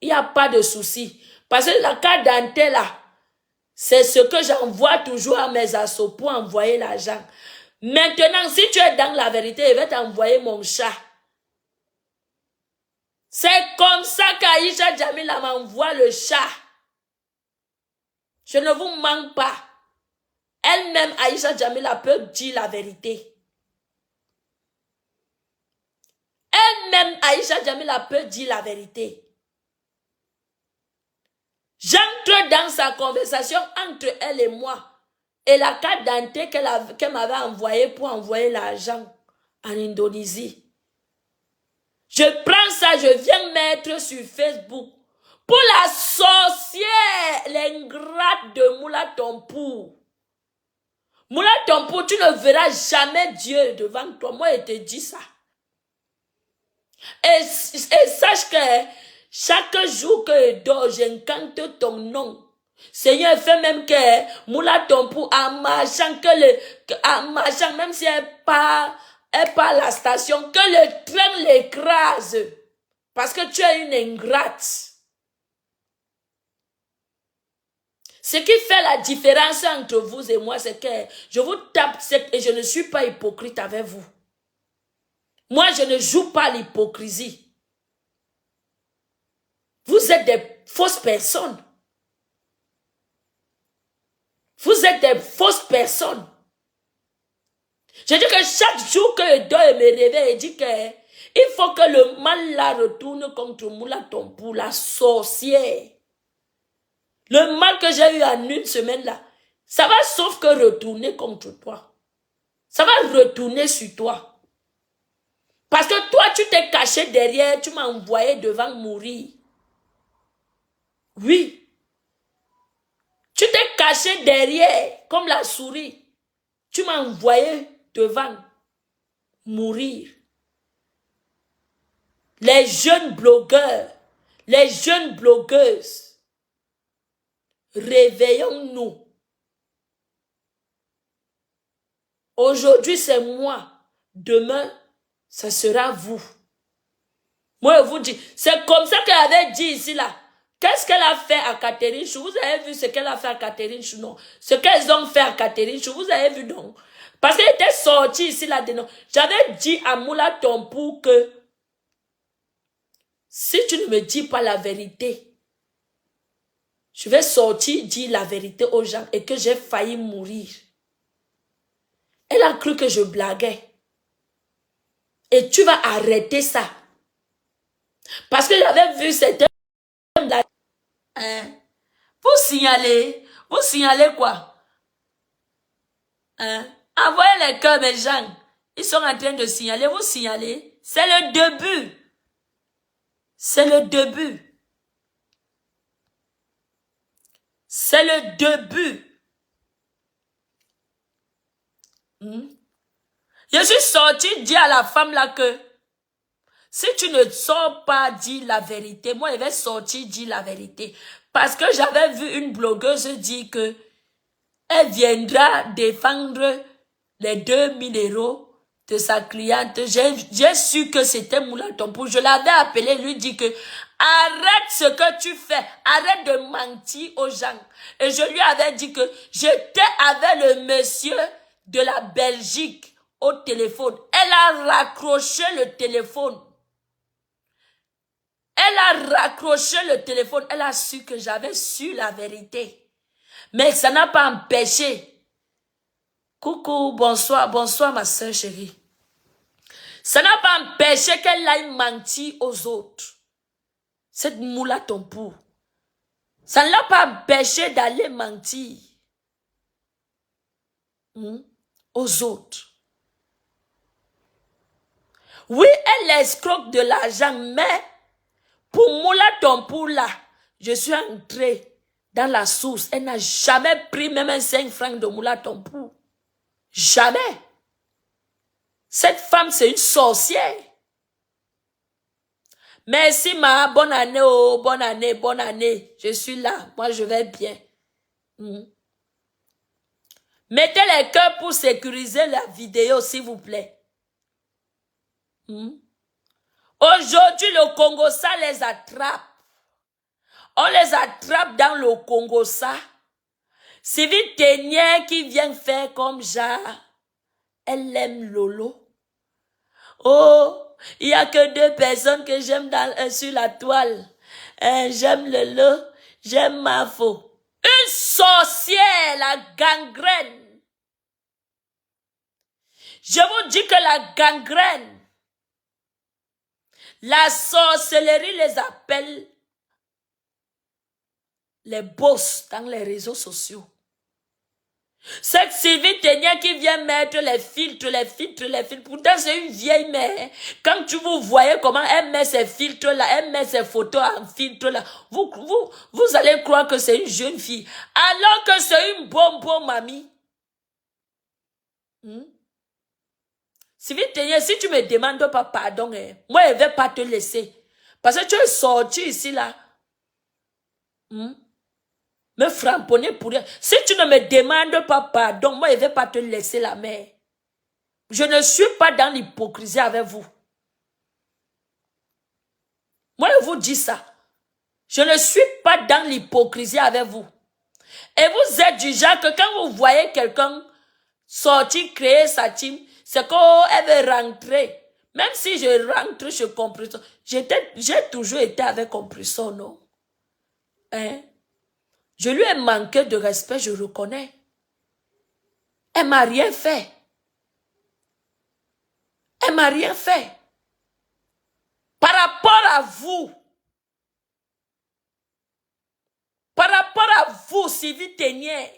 n'y a pas de souci. Parce que la carte d'identité là, c'est ce que j'envoie toujours à mes assos pour envoyer l'argent. Maintenant, si tu es dans la vérité, je vais t'envoyer mon chat. C'est comme ça qu'Aïcha Jamila m'envoie le chat. Je ne vous manque pas. Elle-même, Aïcha Jamila, peut dire la vérité. Elle-même, Aïcha Jamila, peut dire la vérité. J'entre dans sa conversation entre elle et moi. Et la carte d'identité qu'elle m'avait envoyée pour envoyer l'argent en Indonésie. Je prends ça, je viens mettre sur Facebook. Pour la sorcière, l'ingrate de Moula Tompou. Moula Tompou, tu ne verras jamais Dieu devant toi. Moi, je te dis ça. Et sache que chaque jour que je dors, j'encante ton nom. Seigneur, fait même que Moula Tompou, en marchant, même si elle part la station, que le train l'écrase. Parce que tu es une ingrate. Ce qui fait la différence entre vous et moi, c'est que je vous tape et je ne suis pas hypocrite avec vous. Moi, je ne joue pas l'hypocrisie. Vous êtes des fausses personnes. Vous êtes des fausses personnes. Je dis que chaque jour que je dors et me réveille, je dis que il faut que le mal la retourne contre Moula Tompou, la sorcière. Le mal que j'ai eu en une semaine là, ça va sauf que retourner contre toi. Ça va retourner sur toi. Parce que toi, tu t'es caché derrière, tu m'as envoyé devant mourir. Oui. Tu t'es caché derrière, comme la souris. Tu m'as envoyé devant mourir. Les jeunes blogueurs, les jeunes blogueuses, réveillons-nous. Aujourd'hui, c'est moi. Demain, ce sera vous. Moi, je vous dis, c'est comme ça qu'elle avait dit ici, là. Qu'est-ce qu'elle a fait à Catherine Chou? Vous avez vu ce qu'elle a fait à Catherine Chou? Non. Ce qu'elles ont fait à Catherine Chou, vous avez vu? Non. Parce qu'elle était sortie ici, là, dedans. J'avais dit à Moula Tompou que si tu ne me dis pas la vérité, je vais sortir dire la vérité aux gens et que j'ai failli mourir. Elle a cru que je blaguais. Et tu vas arrêter ça. Parce que j'avais vu cette là. Vous signalez quoi? Envoyez les cœurs, mes gens. Ils sont en train de signaler. Vous signalez. C'est le début. C'est le début. C'est le début. Je suis sortie dire à la femme là que si tu ne sors pas dire la vérité, moi je vais sortir dire la vérité. Parce que j'avais vu une blogueuse dire que elle viendra défendre les 2000 € de sa cliente. J'ai su que c'était Moula Tompou. Je l'avais appelé, lui dit que arrête ce que tu fais. Arrête de mentir aux gens. Et je lui avais dit que j'étais avec le monsieur de la Belgique au téléphone. Elle a raccroché le téléphone. Elle a raccroché le téléphone. Elle a su que j'avais su la vérité. Mais ça n'a pas empêché. Coucou, bonsoir, bonsoir ma soeur chérie. Ça n'a pas empêché qu'elle aille mentir aux autres. Cette Moula Tompou. Ça ne l'a pas empêché d'aller mentir. aux autres. Oui, elle escroque de l'argent, mais pour Moula Tompou là, je suis entrée dans la source. Elle n'a jamais pris même un 5 francs de Moula Tompou. Jamais. Cette femme, c'est une sorcière. Merci ma, bonne année, oh, bonne année, bonne année. Je suis là, moi je vais bien. Mettez les cœurs pour sécuriser la vidéo, s'il vous plaît. Aujourd'hui, le Congo, ça les attrape. On les attrape dans le Congo, ça. C'est vite Ténière qui vient faire comme ça. Elle aime Lolo. Oh, il n'y a que 2 personnes que j'aime sur la toile. J'aime Lolo, j'aime Mafo. Une sorcière, la gangrène. Je vous dis que la gangrène, la sorcellerie les appelle les boss dans les réseaux sociaux. Cette Sylvie Ténière qui vient mettre les filtres. Pourtant, c'est une vieille mère. Quand tu vous voyez comment elle met ses filtres là, elle met ses photos en filtre là, vous allez croire que c'est une jeune fille. Alors que c'est une bonbon mamie. Sylvie Ténière, si tu me demandes pas pardon, moi je ne vais pas te laisser. Parce que tu es sorti ici là. Me framponner pour rien. Si tu ne me demandes pas pardon, moi je ne vais pas te laisser la main. Je ne suis pas dans l'hypocrisie avec vous. Moi je vous dis ça. Je ne suis pas dans l'hypocrisie avec vous. Et vous êtes du genre que quand vous voyez quelqu'un sortir, créer sa team, c'est qu'elle veut rentrer. Même si je rentre chez Compression, j'ai toujours été avec Compression, non? Je lui ai manqué de respect, je reconnais. Elle m'a rien fait. Elle m'a rien fait. Par rapport à vous, Sylvie Ténière,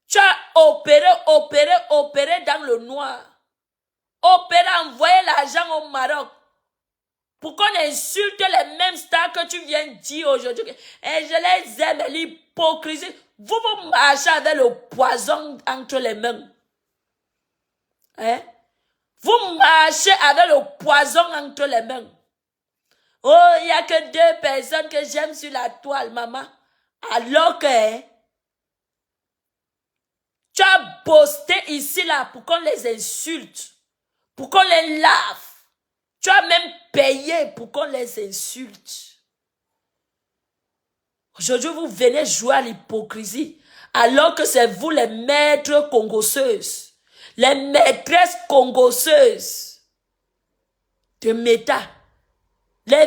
tu as opéré dans le noir. Envoyé l'argent au Maroc. Pour qu'on insulte les mêmes stars que tu viens de dire aujourd'hui. Et je les aime, l'hypocrisie. Vous marchez avec le poison entre les mains. Vous marchez avec le poison entre les mains. Oh, il n'y a que 2 personnes que j'aime sur la toile, maman. Alors que tu as posté ici, là, pour qu'on les insulte. Pour qu'on les lave. Tu as même payé pour qu'on les insulte. Aujourd'hui, vous venez jouer à l'hypocrisie. Alors que c'est vous les maîtres congoseuses. Les maîtresses congoseuses. De méta. Les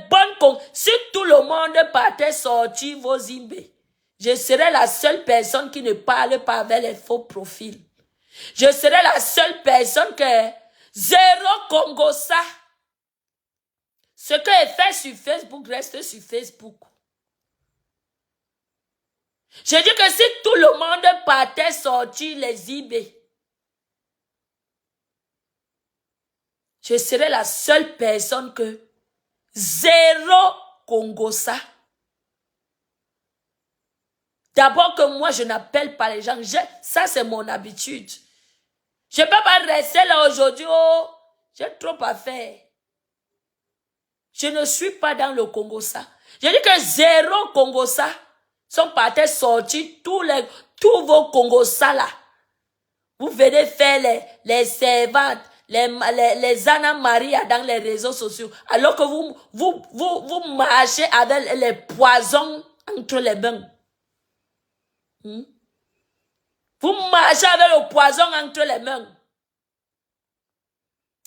bonnes. Si tout le monde partait sortir vos imbés, je serais la seule personne qui ne parle pas avec les faux profils. Je serais la seule personne que... Zéro Congosa. Ce que est fait sur Facebook reste sur Facebook. Je dis que si tout le monde partait sortir les eBay, je serais la seule personne que zéro Congosa. D'abord que moi, je n'appelle pas les gens. Ça, c'est mon habitude. Je ne peux pas rester là aujourd'hui. Oh, j'ai trop à faire. Je ne suis pas dans le Congosa. Je dis que zéro Congosa sont partis sortir tous vos Congosa là. Vous venez faire les servantes, les Anna Maria dans les réseaux sociaux. Alors que vous marchez avec les poisons entre les mains. Vous marchez avec le poison entre les mains.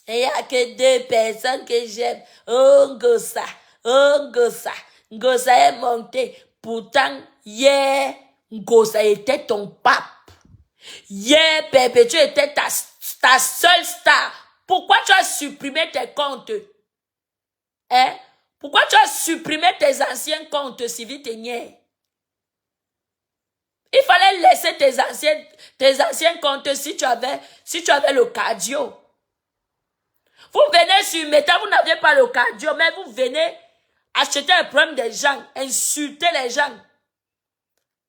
Et il n'y a que 2 personnes que j'aime. Oh, Ngosa. Oh, Ngosa. Ngosa est monté. Pourtant, hier, Ngosa était ton pape. Hier, Pépé, tu étais ta seule star. Pourquoi tu as supprimé tes comptes? Pourquoi tu as supprimé tes anciens comptes, Sylvie Ténière? Il fallait laisser tes anciens comptes si tu avais le cardio. Vous venez sur Meta, vous n'avez pas le cardio, mais vous venez acheter un problème des gens, insulter les gens.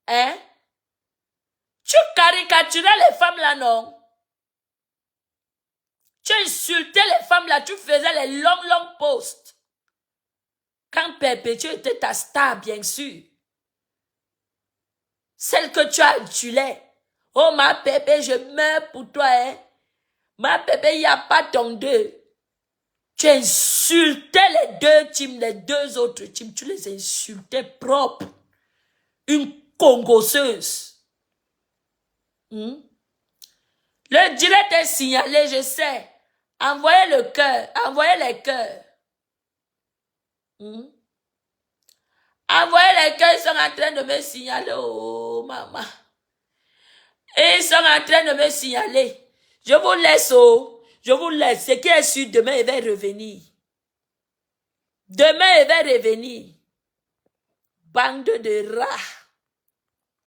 Hein? Tu caricaturais les femmes là, non? Tu insultais les femmes là, tu faisais les longs posts. Quand Perpétuel était ta star, bien sûr. Celle que tu adulais. Oh ma Pépé, je meurs pour toi, hein. Ma Pépé, il n'y a pas ton deux. Tu insultais les deux teams, les deux autres teams. Tu les insultais propres. Une congosseuse. Le direct est signalé, je sais. Envoyez le cœur. Envoyez les cœurs. Envoyez les cœurs, ils sont en train de me signaler. Oh, maman. Et ils sont en train de me signaler. Je vous laisse, oh. Je vous laisse. Ce qui est sûr, demain, il va revenir. Demain, il va revenir. Bande de rats.